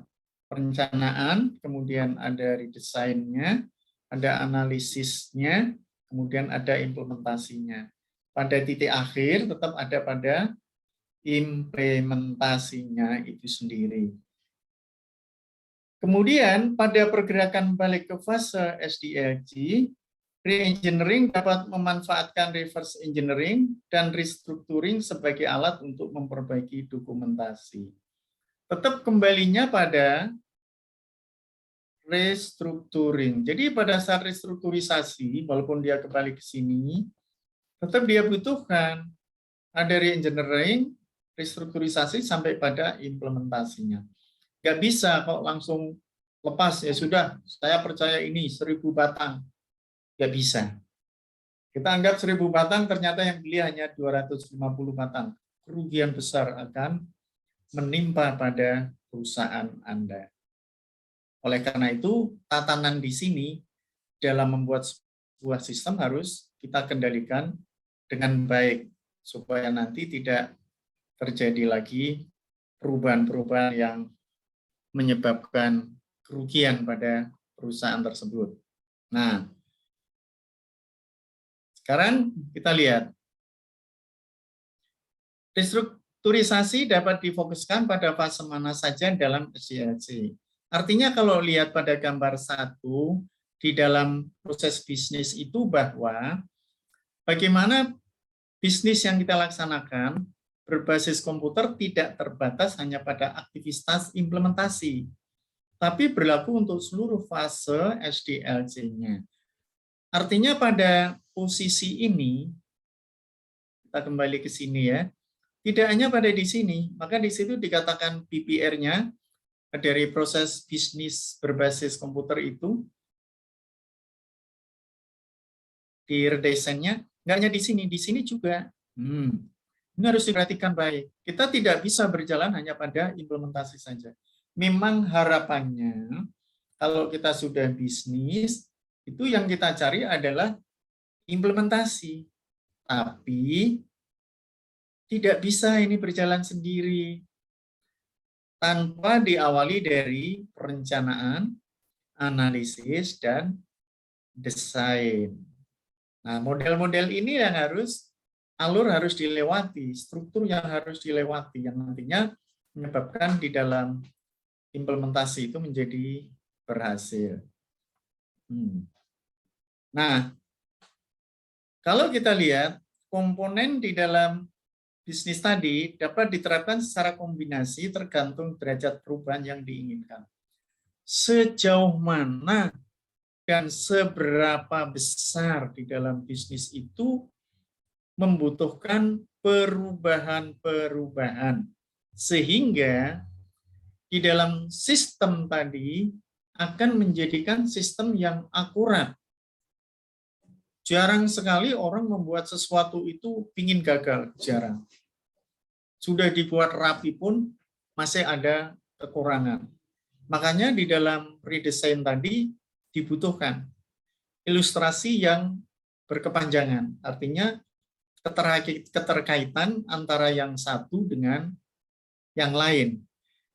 perencanaan, kemudian ada redesainnya, ada analisisnya, kemudian ada implementasinya. Pada titik akhir tetap ada pada implementasinya itu sendiri. Kemudian pada pergerakan balik ke fase SDLC, re-engineering dapat memanfaatkan reverse engineering dan restructuring sebagai alat untuk memperbaiki dokumentasi. Tetap kembalinya pada restructuring. Jadi pada saat restrukturisasi, walaupun dia kembali ke sini, tetap dia butuhkan ada re-engineering, restrukturisasi sampai pada implementasinya. Nggak bisa kok langsung lepas, ya sudah, saya percaya ini 1000 batang. Nggak bisa. Kita anggap 1000 batang, ternyata yang beli hanya 250 batang. Kerugian besar akan menimpa pada perusahaan Anda. Oleh karena itu, tatanan di sini dalam membuat sebuah sistem harus kita kendalikan dengan baik, supaya nanti tidak terjadi lagi perubahan-perubahan yang menyebabkan kerugian pada perusahaan tersebut. Nah, sekarang kita lihat. Restrukturisasi dapat difokuskan pada fase mana saja dalam SDLC. Artinya kalau lihat pada gambar 1, di dalam proses bisnis itu bahwa bagaimana bisnis yang kita laksanakan berbasis komputer tidak terbatas hanya pada aktivitas implementasi, tapi berlaku untuk seluruh fase SDLC-nya. Artinya pada posisi ini, kita kembali ke sini ya, tidak hanya pada di sini, maka di situ dikatakan BPR-nya dari proses bisnis berbasis komputer itu, di redesainnya, nggak hanya di sini juga. Ini harus diperhatikan baik. Kita tidak bisa berjalan hanya pada implementasi saja. Memang harapannya, kalau kita sudah bisnis, itu yang kita cari adalah implementasi. Tapi tidak bisa ini berjalan sendiri tanpa diawali dari perencanaan, analisis, dan desain. Nah, model-model ini yang alur harus dilewati, struktur yang harus dilewati, yang nantinya menyebabkan di dalam implementasi itu menjadi berhasil. Nah, kalau kita lihat komponen di dalam bisnis tadi dapat diterapkan secara kombinasi tergantung derajat perubahan yang diinginkan. Sejauh mana dan seberapa besar di dalam bisnis itu membutuhkan perubahan-perubahan, sehingga di dalam sistem tadi akan menjadikan sistem yang akurat. Jarang sekali orang membuat sesuatu itu pingin gagal, jarang. Sudah dibuat rapi pun masih ada kekurangan. Makanya di dalam redesign tadi dibutuhkan ilustrasi yang berkepanjangan, artinya keterkaitan antara yang satu dengan yang lain.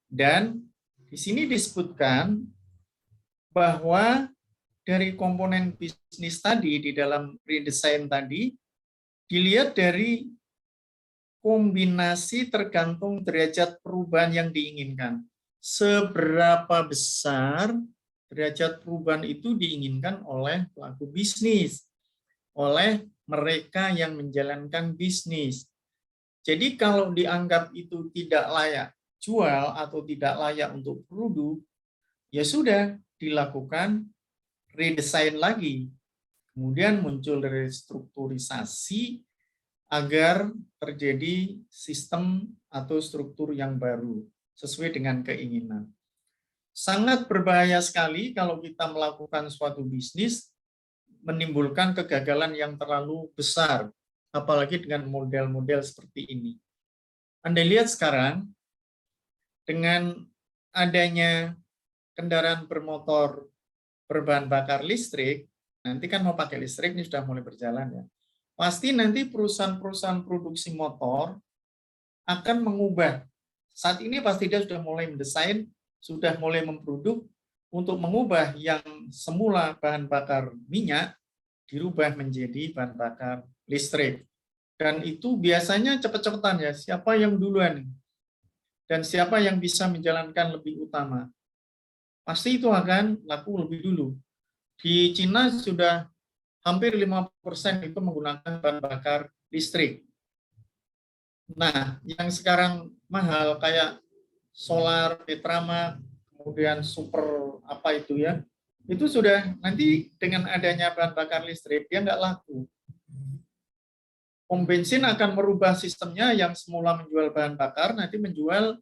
Dan di sini disebutkan bahwa dari komponen bisnis tadi di dalam redesign tadi dilihat dari kombinasi tergantung derajat perubahan yang diinginkan. Seberapa besar derajat perubahan itu diinginkan oleh pelaku bisnis, oleh mereka yang menjalankan bisnis. Jadi kalau dianggap itu tidak layak jual atau tidak layak untuk produk, ya sudah dilakukan redesign lagi. Kemudian muncul restrukturisasi agar terjadi sistem atau struktur yang baru sesuai dengan keinginan. Sangat berbahaya sekali kalau kita melakukan suatu bisnis menimbulkan kegagalan yang terlalu besar, apalagi dengan model-model seperti ini. Anda lihat sekarang, dengan adanya kendaraan bermotor berbahan bakar listrik, nanti kan mau pakai listrik, ini sudah mulai berjalan ya. Pasti nanti perusahaan-perusahaan produksi motor akan mengubah. Saat ini pasti dia sudah mulai mendesain, sudah mulai memproduk untuk mengubah yang semula bahan bakar minyak dirubah menjadi bahan bakar listrik. Dan itu biasanya cepat-cepatan ya, siapa yang duluan dan siapa yang bisa menjalankan lebih utama. Pasti itu akan laku lebih dulu. Di Cina sudah hampir 50% itu menggunakan bahan bakar listrik. Nah, yang sekarang mahal kayak solar, Petrama, kemudian super apa itu ya, itu sudah nanti dengan adanya bahan bakar listrik, dia nggak laku. Pom bensin akan merubah sistemnya yang semula menjual bahan bakar, nanti menjual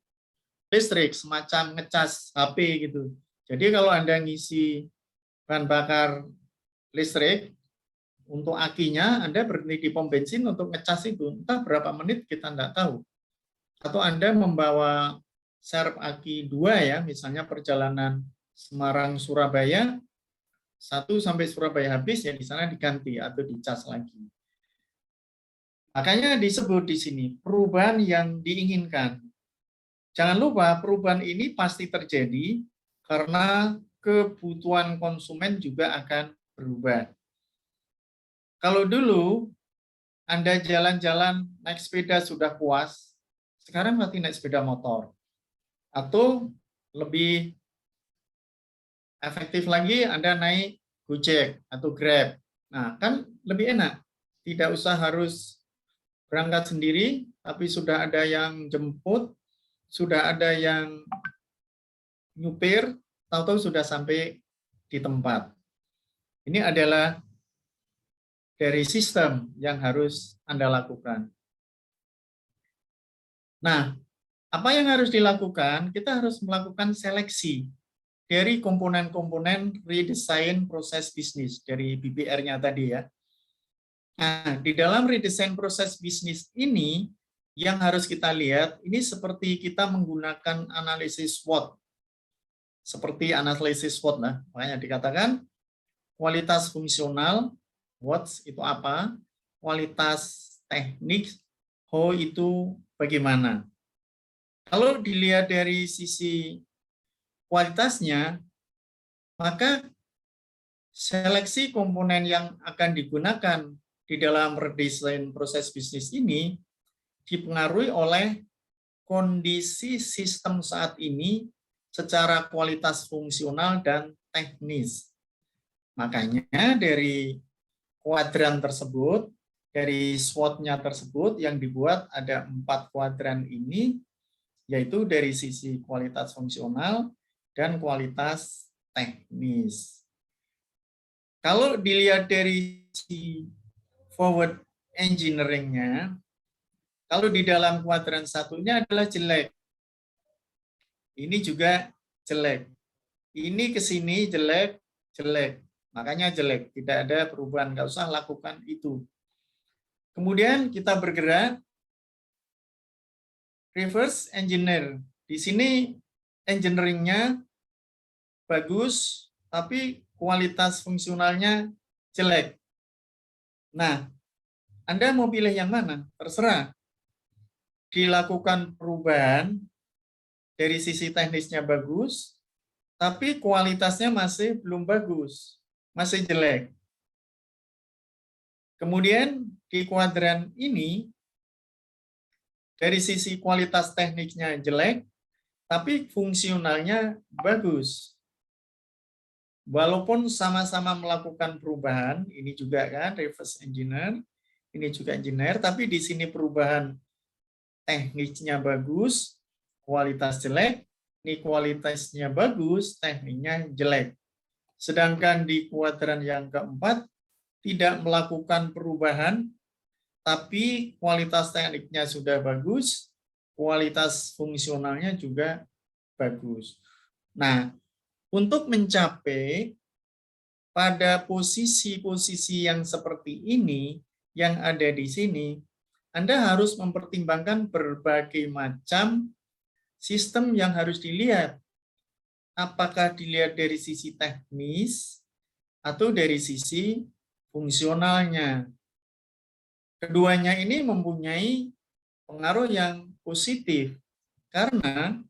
listrik, semacam ngecas HP gitu. Jadi kalau Anda ngisi bahan bakar listrik, untuk akinya Anda berhenti di pom bensin untuk ngecas itu, entah berapa menit kita tidak tahu. Atau Anda membawa serep aki 2 ya, misalnya perjalanan Semarang-Surabaya, 1 sampai Surabaya habis, ya di sana diganti atau dicas lagi. Makanya disebut di sini perubahan yang diinginkan. Jangan lupa perubahan ini pasti terjadi karena kebutuhan konsumen juga akan berubah. Kalau dulu Anda jalan-jalan naik sepeda sudah puas, sekarang berarti naik sepeda motor. Atau lebih efektif lagi Anda naik Gojek atau Grab. Nah, kan lebih enak. Tidak usah harus berangkat sendiri, tapi sudah ada yang jemput, sudah ada yang nyupir, tahu-tahu sudah sampai di tempat. Ini adalah dari sistem yang harus Anda lakukan. Nah, apa yang harus dilakukan? Kita harus melakukan seleksi dari komponen-komponen redesign proses bisnis dari BBR-nya tadi ya. Nah, di dalam redesign proses bisnis ini yang harus kita lihat, ini seperti kita menggunakan analisis SWOT. Seperti analisis SWOT, nah, makanya dikatakan kualitas fungsional, what itu apa, kualitas teknik, how itu bagaimana. Kalau dilihat dari sisi kualitasnya, maka seleksi komponen yang akan digunakan di dalam redesign proses bisnis ini dipengaruhi oleh kondisi sistem saat ini secara kualitas fungsional dan teknis. Makanya dari kuadran tersebut, dari SWOT-nya tersebut yang dibuat ada 4 kuadran ini, yaitu dari sisi kualitas fungsional dan kualitas teknis. Kalau dilihat dari sisi forward engineering-nya, kalau di dalam kuadran satunya adalah jelek. Ini juga jelek. Ini ke sini jelek, jelek. Makanya jelek, tidak ada perubahan, nggak usah lakukan itu. Kemudian kita bergerak reverse engineer. Di sini engineering-nya bagus, tapi kualitas fungsionalnya jelek. Nah, Anda mau pilih yang mana? Terserah. Dilakukan perubahan dari sisi teknisnya bagus, tapi kualitasnya masih belum bagus, masih jelek. Kemudian di kuadran ini, dari sisi kualitas tekniknya jelek, tapi fungsionalnya bagus. Walaupun sama-sama melakukan perubahan, ini juga kan reverse engineer, ini juga engineer, tapi di sini perubahan tekniknya bagus, kualitas jelek, ini kualitasnya bagus, tekniknya jelek. Sedangkan di kuadran yang keempat, tidak melakukan perubahan, tapi kualitas tekniknya sudah bagus, kualitas fungsionalnya juga bagus. Nah, untuk mencapai pada posisi-posisi yang seperti ini, yang ada di sini, Anda harus mempertimbangkan berbagai macam sistem yang harus dilihat. Apakah dilihat dari sisi teknis atau dari sisi fungsionalnya. Keduanya ini mempunyai pengaruh yang positif, karena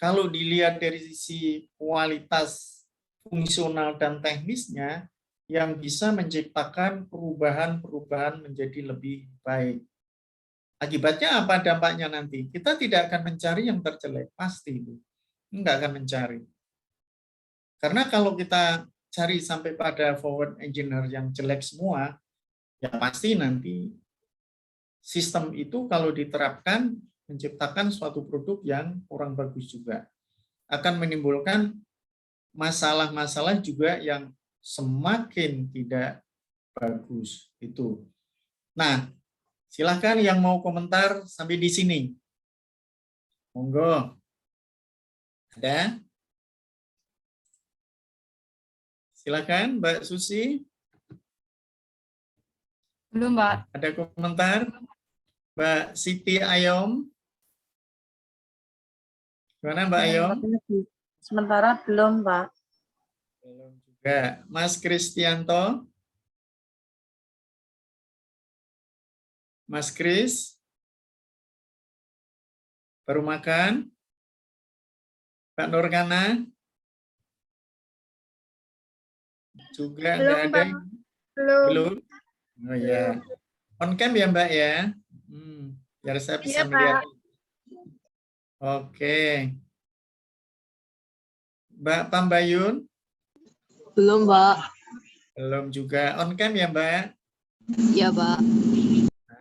kalau dilihat dari sisi kualitas fungsional dan teknisnya, yang bisa menciptakan perubahan-perubahan menjadi lebih baik. Akibatnya apa dampaknya nanti? Kita tidak akan mencari yang terjelek, pasti itu. Enggak akan mencari. Karena kalau kita cari sampai pada forward engineer yang jelek semua, ya pasti nanti sistem itu kalau diterapkan menciptakan suatu produk yang kurang bagus juga. Akan menimbulkan masalah-masalah juga yang semakin tidak bagus itu. Nah, silahkan yang mau komentar sampai di sini. Monggo. Ada? Silakan Mbak Susi. Belum, Mbak. Ada komentar? Mbak Siti Ayom. Gimana Mbak Ayom? Sementara belum, Pak. Belum juga. Mas Kristianto. Mas Kris. Baru makan? Mbak Nurkana. Juga nggak ada? Belum. Oh ya. On cam ya Mbak ya? Biar saya bisa melihat. Oke. Mbak Pambayun? Belum, Pak. Belum juga. On cam ya Mbak? Iya, Pak.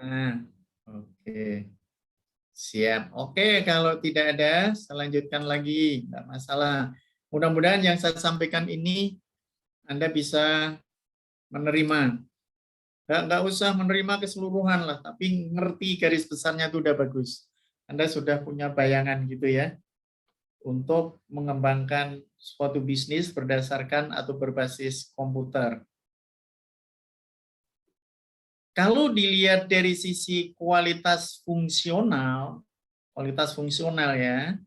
Nah, oke. Siap. Oke, kalau tidak ada, saya lanjutkan lagi. Tidak masalah. Mudah-mudahan yang saya sampaikan ini Anda bisa menerima. Nggak usah menerima keseluruhan lah, tapi ngerti garis besarnya itu udah bagus. Anda sudah punya bayangan gitu ya, untuk mengembangkan suatu bisnis berdasarkan atau berbasis komputer. Kalau dilihat dari sisi kualitas fungsional ya,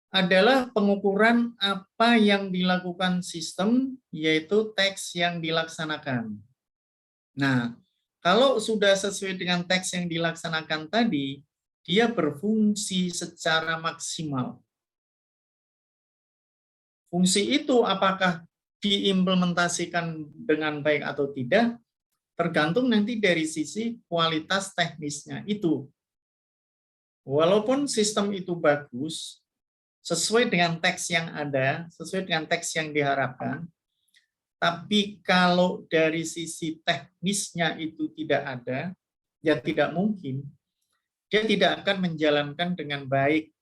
adalah pengukuran apa yang dilakukan sistem, yaitu teks yang dilaksanakan. Nah, kalau sudah sesuai dengan teks yang dilaksanakan tadi, dia berfungsi secara maksimal. Fungsi itu apakah diimplementasikan dengan baik atau tidak, tergantung nanti dari sisi kualitas teknisnya itu. Walaupun sistem itu bagus, sesuai dengan teks yang ada, sesuai dengan teks yang diharapkan, tapi kalau dari sisi teknisnya itu tidak ada, ya tidak mungkin. Dia tidak akan menjalankan dengan baik.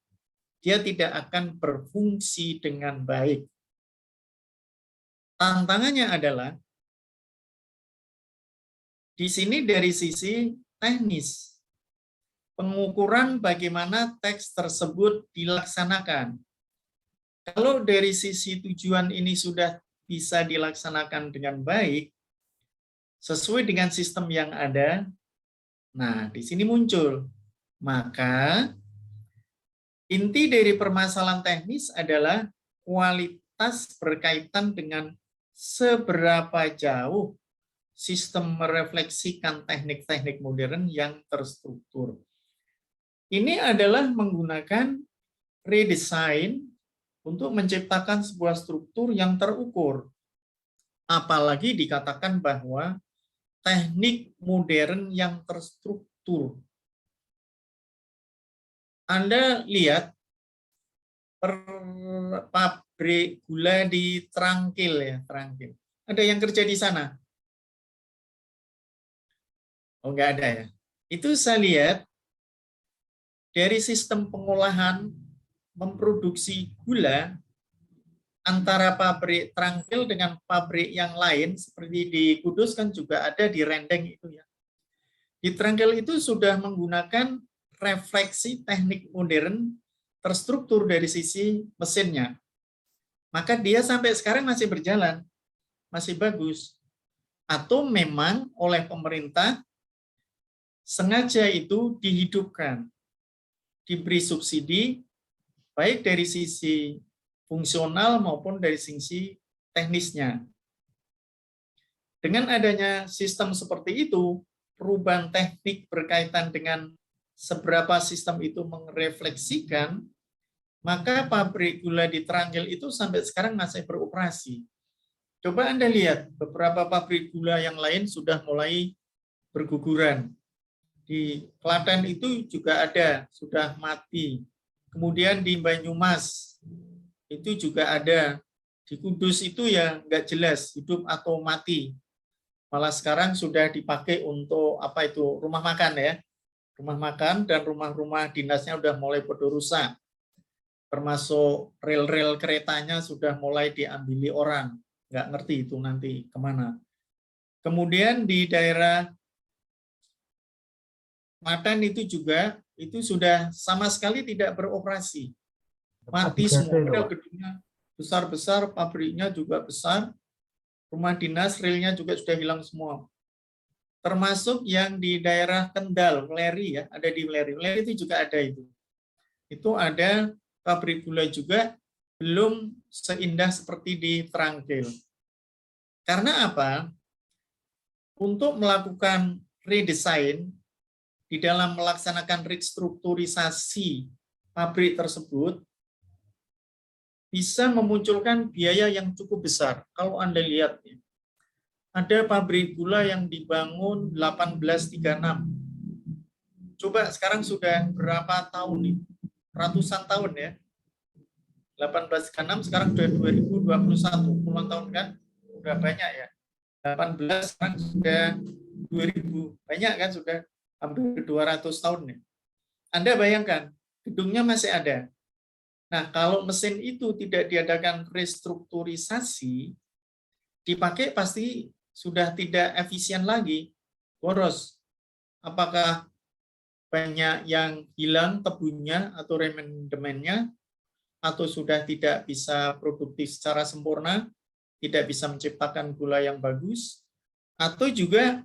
Dia tidak akan berfungsi dengan baik. Tantangannya adalah di sini dari sisi teknis. Pengukuran bagaimana teks tersebut dilaksanakan. Kalau dari sisi tujuan ini sudah bisa dilaksanakan dengan baik, sesuai dengan sistem yang ada, nah di sini muncul. Maka inti dari permasalahan teknis adalah kualitas berkaitan dengan seberapa jauh sistem merefleksikan teknik-teknik modern yang terstruktur. Ini adalah menggunakan redesign untuk menciptakan sebuah struktur yang terukur. Apalagi dikatakan bahwa teknik modern yang terstruktur. Anda lihat pabrik gula di Trangkil ya, Trangkil. Ada yang kerja di sana? Oh, enggak ada ya. Itu saya lihat dari sistem pengolahan memproduksi gula antara pabrik Trangkil dengan pabrik yang lain seperti di Kudus kan juga ada di Rendeng itu ya. Di Trangkil itu sudah menggunakan refleksi teknik modern terstruktur dari sisi mesinnya. Maka dia sampai sekarang masih berjalan, masih bagus. Atau memang oleh pemerintah sengaja itu dihidupkan, diberi subsidi baik dari sisi fungsional maupun dari sisi teknisnya. Dengan adanya sistem seperti itu, perubahan teknik berkaitan dengan seberapa sistem itu merefleksikan, maka pabrik gula di Trangkil itu sampai sekarang masih beroperasi. Coba Anda lihat, beberapa pabrik gula yang lain sudah mulai berguguran. Di Klaten itu juga ada, sudah mati. Kemudian di Banyumas itu juga ada. Di Kudus itu ya nggak jelas hidup atau mati. Malah sekarang sudah dipakai untuk apa itu rumah makan ya. Rumah makan dan rumah-rumah dinasnya sudah mulai rusak. Termasuk rel-rel keretanya sudah mulai diambili orang. Nggak ngerti itu nanti kemana. Kemudian di daerah Klaten itu juga itu sudah sama sekali tidak beroperasi. Mati semua. Padahal gedungnya besar-besar, pabriknya juga besar, rumah dinas, relnya juga sudah hilang semua. Termasuk yang di daerah Kendal, Weleri ya, ada di Weleri. Weleri itu juga ada itu. Itu ada pabrik gula juga, belum seindah seperti di Trangkil. Karena apa? Untuk melakukan redesign di dalam melaksanakan restrukturisasi pabrik tersebut bisa memunculkan biaya yang cukup besar. Kalau Anda lihat, ada pabrik gula yang dibangun 1836. Coba sekarang sudah berapa tahun nih? Ratusan tahun ya. 1836 sekarang sudah 2021, puluhan tahun kan? Sudah banyak ya. 18 sekarang sudah 2000, banyak kan sudah hampir 200 tahun nih. Anda bayangkan, gedungnya masih ada. Nah, kalau mesin itu tidak diadakan restrukturisasi, dipakai pasti sudah tidak efisien lagi, boros. Apakah banyak yang hilang tebunya atau remendemennya, atau sudah tidak bisa produktif secara sempurna, tidak bisa menciptakan gula yang bagus, atau juga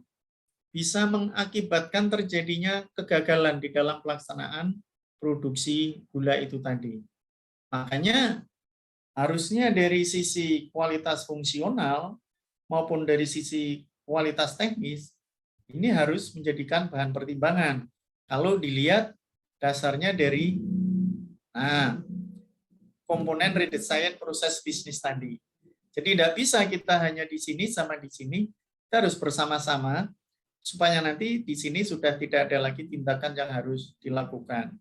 bisa mengakibatkan terjadinya kegagalan di dalam pelaksanaan produksi gula itu tadi. Makanya harusnya dari sisi kualitas fungsional maupun dari sisi kualitas teknis, ini harus menjadikan bahan pertimbangan. Kalau dilihat dasarnya dari komponen redesign proses bisnis tadi. Jadi tidak bisa kita hanya di sini sama di sini, kita harus bersama-sama supaya nanti di sini sudah tidak ada lagi tindakan yang harus dilakukan.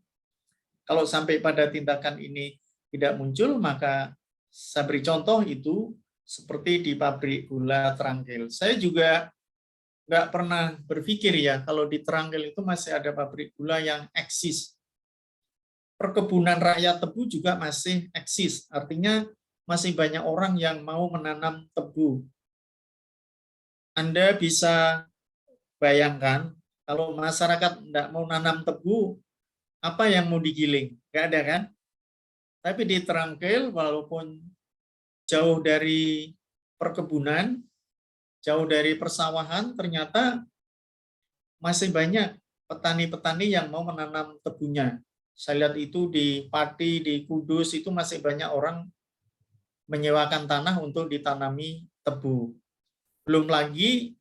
Kalau sampai pada tindakan ini tidak muncul, maka saya beri contoh itu seperti di pabrik gula Trangkil. Saya juga nggak pernah berpikir ya kalau di Trangkil itu masih ada pabrik gula yang eksis. Perkebunan rakyat tebu juga masih eksis, artinya masih banyak orang yang mau menanam tebu. Anda bisa bayangkan kalau masyarakat tidak mau nanam tebu, apa yang mau digiling? Nggak ada kan? Tapi di Trangkil, walaupun jauh dari perkebunan, jauh dari persawahan, ternyata masih banyak petani-petani yang mau menanam tebunya. Saya lihat itu di Pati, di Kudus, itu masih banyak orang menyewakan tanah untuk ditanami tebu. Belum lagi,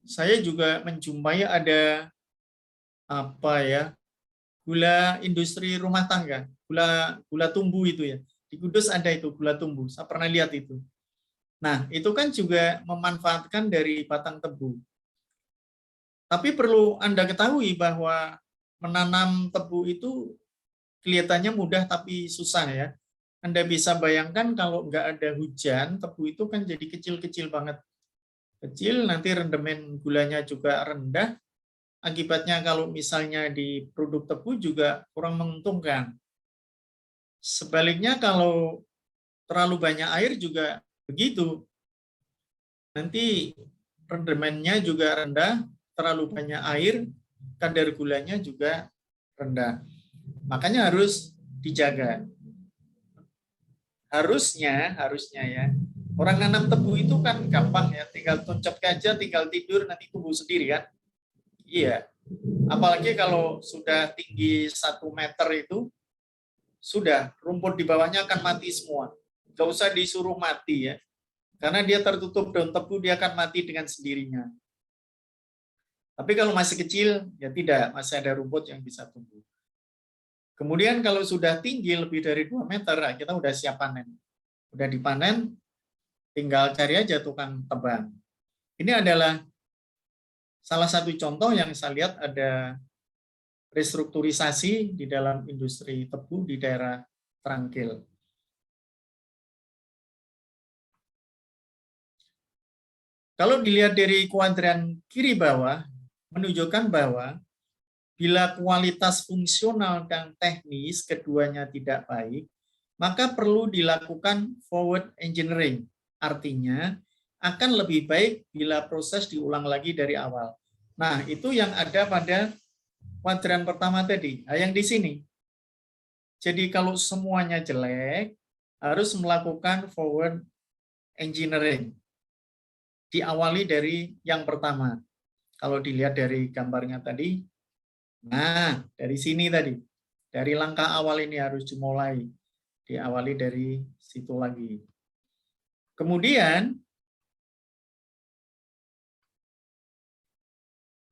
saya juga menjumpai ada gula industri rumah tangga, gula tumbuh itu ya. Di Kudus ada itu gula tumbuh, saya pernah lihat itu. Nah, itu kan juga memanfaatkan dari batang tebu. Tapi perlu Anda ketahui bahwa menanam tebu itu kelihatannya mudah tapi susah ya. Anda bisa bayangkan kalau nggak ada hujan, tebu itu kan jadi kecil-kecil banget. Kecil, nanti rendemen gulanya juga rendah. Akibatnya kalau misalnya di produk tebu juga kurang menguntungkan. Sebaliknya kalau terlalu banyak air juga begitu. Nanti rendemennya juga rendah, terlalu banyak air, kadar gulanya juga rendah. Makanya harus dijaga. Harusnya ya. Orang nanam tebu itu kan gampang ya, tinggal tuncap aja, tinggal tidur, nanti tumbuh sendiri kan. Iya. Apalagi kalau sudah tinggi 1 meter itu, sudah rumput di bawahnya akan mati semua. Nggak usah disuruh mati ya. Karena dia tertutup daun tebu, dia akan mati dengan sendirinya. Tapi kalau masih kecil, ya tidak, masih ada rumput yang bisa tumbuh. Kemudian kalau sudah tinggi lebih dari 2 meter, kita udah siap panen. Udah dipanen, tinggal cari aja tukang tebang. Ini adalah salah satu contoh yang saya lihat ada restrukturisasi di dalam industri tebu di daerah Trangkil. Kalau dilihat dari kuadran kiri bawah, menunjukkan bahwa bila kualitas fungsional dan teknis keduanya tidak baik, maka perlu dilakukan forward engineering. Artinya, akan lebih baik bila proses diulang lagi dari awal. Nah, itu yang ada pada kuadran pertama tadi, yang di sini. Jadi kalau semuanya jelek, harus melakukan forward engineering. Diawali dari yang pertama. Kalau dilihat dari gambarnya tadi, nah dari sini tadi, dari langkah awal ini harus dimulai. Diawali dari situ lagi. Kemudian,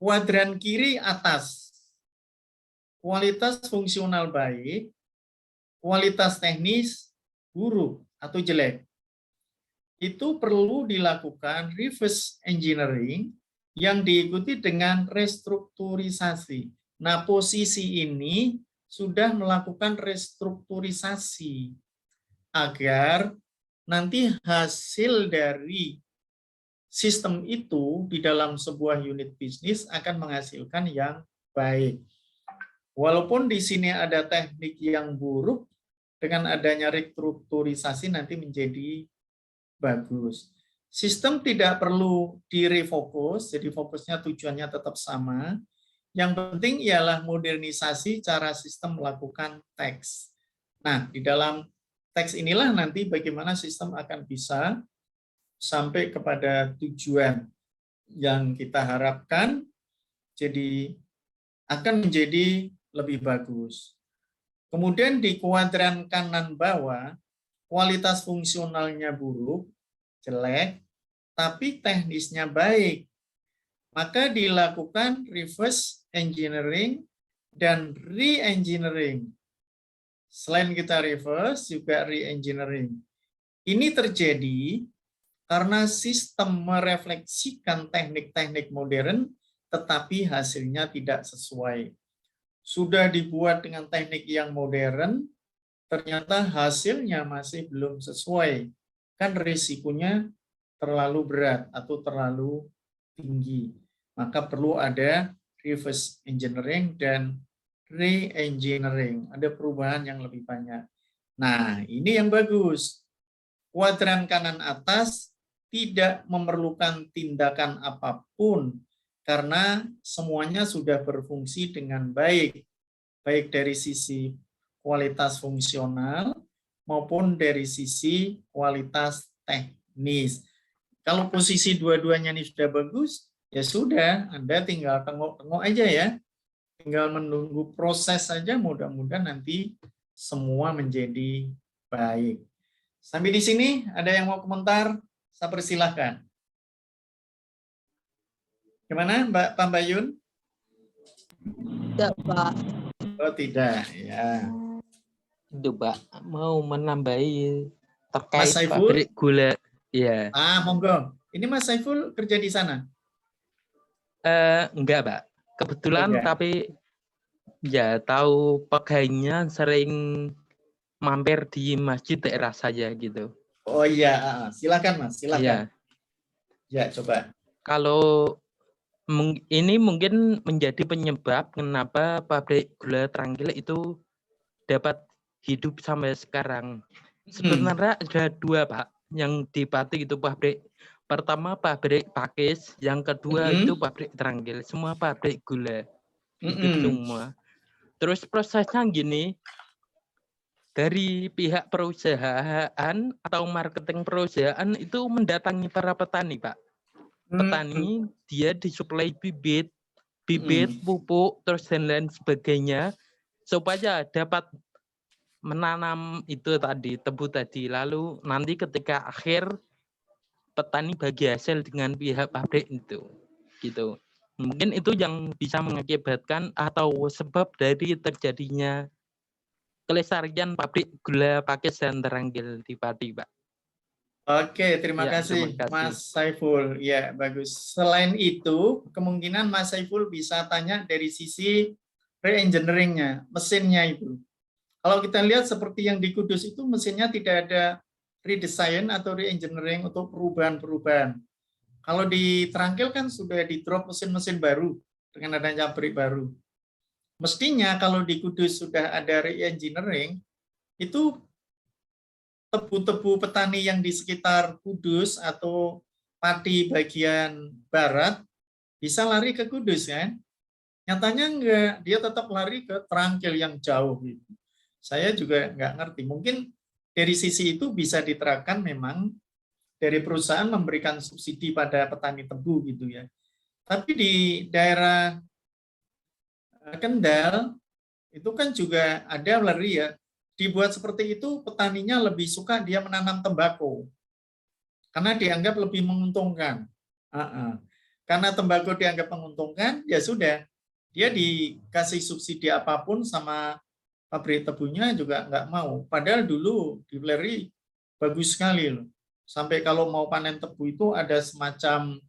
kuadran kiri atas, kualitas fungsional baik, kualitas teknis buruk atau jelek. Itu perlu dilakukan reverse engineering yang diikuti dengan restrukturisasi. Nah, posisi ini sudah melakukan restrukturisasi agar nanti hasil dari sistem itu di dalam sebuah unit bisnis akan menghasilkan yang baik. Walaupun di sini ada teknik yang buruk, dengan adanya restrukturisasi nanti menjadi bagus. Sistem tidak perlu direfokus, jadi fokusnya tujuannya tetap sama. Yang penting ialah modernisasi cara sistem melakukan teks. Nah, di dalam teks inilah nanti bagaimana sistem akan bisa sampai kepada tujuan yang kita harapkan, jadi akan menjadi lebih bagus. Kemudian di kuadran kanan bawah, kualitas fungsionalnya buruk, jelek, tapi teknisnya baik. Maka dilakukan reverse engineering dan re-engineering. Selain kita reverse, juga re-engineering. Ini terjadi karena sistem merefleksikan teknik-teknik modern, tetapi hasilnya tidak sesuai. Sudah dibuat dengan teknik yang modern, ternyata hasilnya masih belum sesuai. Kan risikonya terlalu berat atau terlalu tinggi. Maka perlu ada reverse engineering dan re-engineering. Ada perubahan yang lebih banyak. Nah, ini yang bagus. Kuadran kanan atas tidak memerlukan tindakan apapun karena semuanya sudah berfungsi dengan baik. Baik dari sisi kualitas fungsional maupun dari sisi kualitas teknis. Kalau posisi dua-duanya ini sudah bagus, ya sudah, Anda tinggal tengok-tengok aja ya. Tinggal menunggu proses saja, mudah-mudahan nanti semua menjadi baik. Sampai di sini, ada yang mau komentar? Saya persilahkan. Gimana Mbak Pambayun? Tidak, Pak. Oh tidak, ya. Itu Pak, mau menambahi Mas terkait Saiful? pabrik gula. Ya, Monggo. Ini Mas Saiful kerja di sana? enggak Pak. Kebetulan Enggak. tapi ya tahu pegawainya sering mampir di masjid daerah saya gitu. Oh iya, silakan Mas, silakan. Iya. Ya, coba. Kalau ini mungkin menjadi penyebab kenapa pabrik gula Trangkil itu dapat hidup sampai sekarang. Sebenarnya ada dua Pak yang di Pati itu pabrik. Pertama pabrik Pakis, yang kedua itu pabrik Trangkil. Semua pabrik gula hidup semua. Terus prosesnya gini, dari pihak perusahaan atau marketing perusahaan itu mendatangi para petani Pak. Petani dia disuplai bibit, pupuk, terus dan lain sebagainya supaya dapat menanam itu tadi, tebu tadi. Lalu nanti ketika akhir petani bagi hasil dengan pihak pabrik itu. Gitu. Mungkin itu yang bisa mengakibatkan atau sebab dari terjadinya kelestarian pabrik gula Pakis dan Trangkil di Pati, Pak. Oke, terima Ya, kasih terima kasih. Mas Saiful. Ya, bagus. Selain itu, kemungkinan Mas Saiful bisa tanya dari sisi re-engineering-nya, mesinnya itu. Kalau kita lihat seperti yang di Kudus itu mesinnya tidak ada redesign atau re-engineering untuk perubahan-perubahan. Kalau di Trangkil kan sudah di-drop mesin-mesin baru dengan adanya pabrik baru. Mestinya kalau di Kudus sudah ada re-engineering, itu tebu-tebu petani yang di sekitar Kudus atau Pati bagian barat bisa lari ke Kudus kan? Nyatanya enggak, dia tetap lari ke Trangkil yang jauh gitu. Saya juga nggak ngerti. Mungkin dari sisi itu bisa diterapkan memang dari perusahaan memberikan subsidi pada petani tebu gitu ya. Tapi di daerah Kendal itu kan juga ada lari ya. Dibuat seperti itu petaninya lebih suka dia menanam tembakau karena dianggap lebih menguntungkan. Karena tembakau dianggap menguntungkan, ya sudah dia dikasih subsidi apapun sama pabrik tebunya juga nggak mau. Padahal dulu di Weleri bagus sekali loh. Sampai kalau mau panen tebu itu ada semacam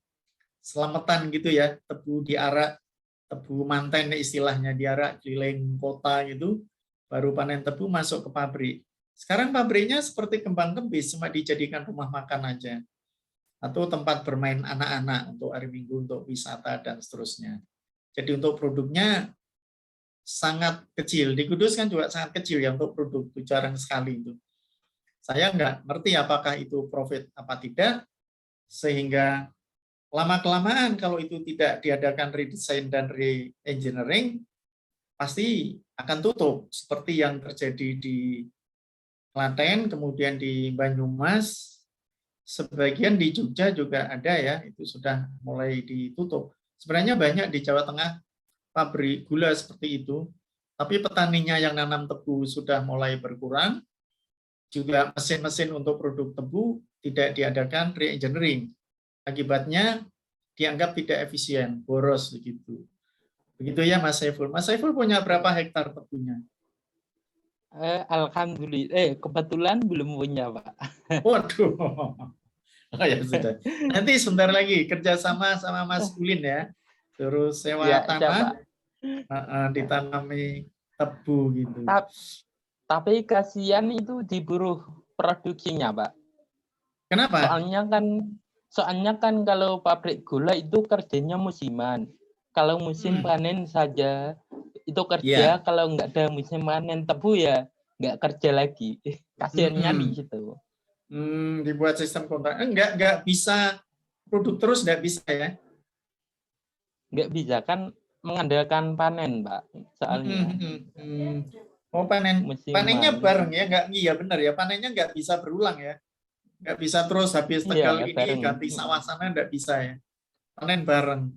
selamatan gitu ya, tebu diarak, tebu manten istilahnya, diarak keliling kota gitu, baru panen tebu masuk ke pabrik. Sekarang pabriknya seperti kembang kempis, cuma dijadikan rumah makan aja. Atau tempat bermain anak-anak untuk hari Minggu, untuk wisata dan seterusnya. Jadi untuk produknya sangat kecil. Di Kudus kan juga sangat kecil ya untuk produk, itu jarang sekali itu. Saya nggak ngerti apakah itu profit apa tidak, sehingga lama-kelamaan kalau itu tidak diadakan redesign dan re-engineering, pasti akan tutup. Seperti yang terjadi di Klaten, kemudian di Banyumas, sebagian di Jogja juga ada ya, itu sudah mulai ditutup. Sebenarnya banyak di Jawa Tengah pabrik gula seperti itu, tapi petaninya yang nanam tebu sudah mulai berkurang, juga mesin-mesin untuk produk tebu tidak diadakan re-engineering. Akibatnya dianggap tidak efisien, boros begitu. Begitu ya Mas Saiful. Mas Saiful punya berapa hektar tebunya? Alhamdulillah, kebetulan belum punya Pak. Waduh. Oh ya sudah. Nanti sebentar lagi kerjasama sama Mas Ulin ya. Terus sewa Ya, tanah, ditanami tebu gitu. Tapi kasihan itu diburu produksinya, Pak. Kenapa? Soalnya kan kalau pabrik gula itu kerjanya musiman. Kalau musim panen saja itu kerja, kalau nggak ada musim panen tebu ya nggak kerja lagi. Kasihannya di situ. Dibuat sistem kontrak. Nggak bisa produk terus, nggak bisa ya? Nggak bisa kan mengandalkan panen, Pak. Soalnya. Oh, panennya musiman. bareng ya, nggak, iya benar ya, panennya nggak bisa berulang ya, nggak bisa terus habis Tegal Iya, ini bareng. ganti sawah sana, nggak bisa ya, panen bareng.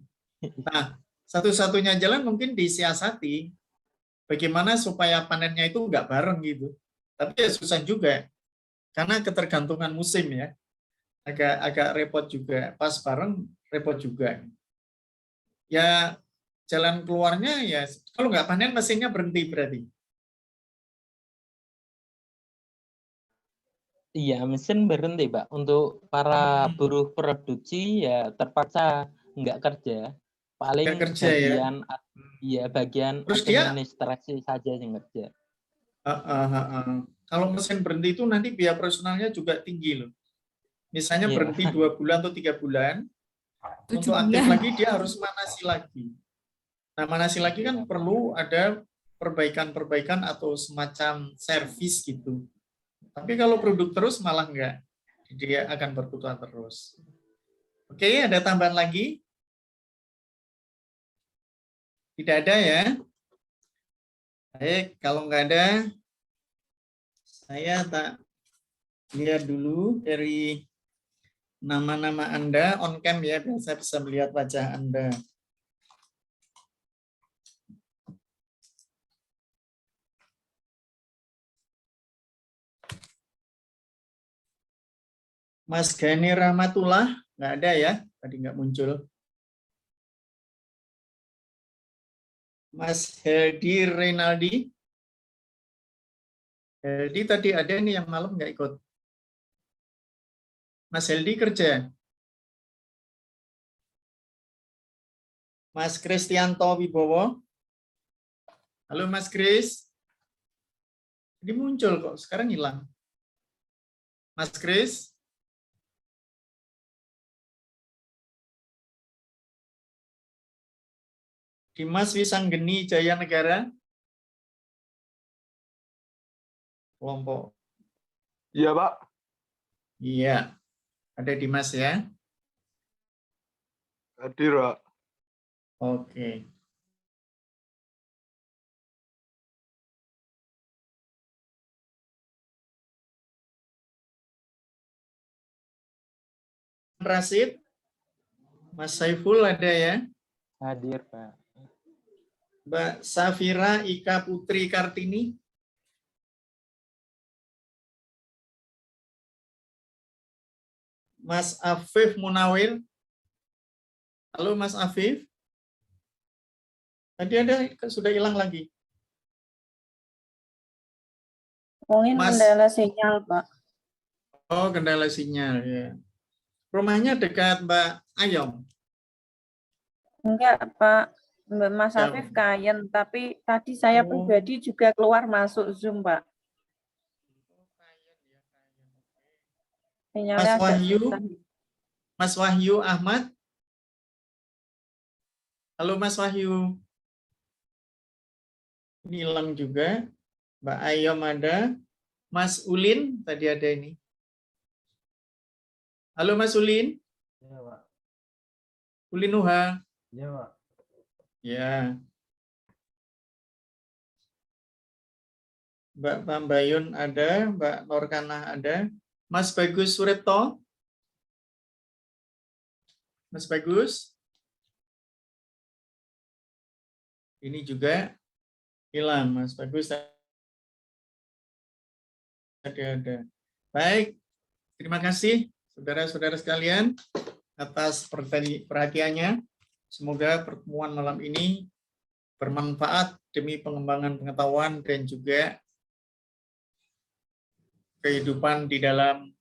Nah, satu-satunya jalan mungkin disiasati bagaimana supaya panennya itu nggak bareng gitu, tapi ya susah juga karena ketergantungan musim ya, agak repot juga, pas bareng repot juga. Ya jalan keluarnya ya kalau nggak panen mesinnya berhenti berarti. Iya, mesin berhenti, Pak. Untuk para buruh produksi ya terpaksa nggak kerja. Nggak Paling kerja ya. bagian Terus dia administrasi saja yang kerja. kalau mesin berhenti itu nanti biaya operasionalnya juga tinggi loh. Misalnya Iya. berhenti 2 bulan atau 3 bulan, 7 untuk aktif bulan. lagi dia harus manasi lagi. Nah, manasi lagi kan perlu ada perbaikan-perbaikan atau semacam servis gitu. Tapi kalau produk terus malah enggak. Dia akan berputar terus. Oke, ada tambahan lagi? Tidak ada ya? Baik, kalau enggak ada, saya tak lihat dulu dari nama-nama Anda on cam ya, biar saya bisa melihat wajah Anda. Mas Gani Rahmatullah, nggak ada ya? Tadi nggak muncul. Mas Heldi Renaldi. Heldi tadi ada nih yang malam nggak ikut. Mas Heldi kerja. Mas Kristianto Wibowo. Halo Mas Kris. Ini muncul kok, sekarang hilang. Mas Kris. Dimas Wisanggeni Jaya Negara. Kelompok. Iya, Pak. Iya. Ada Dimas ya. Hadir, Pak. Oke. Rasid. Mas Saiful ada ya. Hadir, Pak. Mbak Safira Ika Putri Kartini. Mas Afif Munawir. Halo Mas Afif. Tadi ada sudah hilang lagi. Mungkin Mas. kendala sinyal, Pak. Oh, kendala sinyal ya. Rumahnya dekat Mbak Ayom. Enggak, Pak. Mbak Mas Ya. Afif Kayen, tapi tadi saya Oh. pribadi juga keluar masuk Zoom, Pak. Sinyalnya Mas agak Wahyu. susah. Mas Wahyu Ahmad. Halo Mas Wahyu. Ini hilang juga. Mbak Ayom ada. Mas Ulin tadi ada ini. Halo Mas Ulin. Iya, Pak. Ulin Nuha. Iya, Pak. Ya. Mbak Pambayun ada, Mbak Norkanah ada. Mas Bagus Sureto. Mas Bagus. Ini juga hilang, Mas Bagus. Ada. Baik, terima kasih saudara-saudara sekalian atas perhatiannya. Semoga pertemuan malam ini bermanfaat demi pengembangan pengetahuan dan juga kehidupan di dalam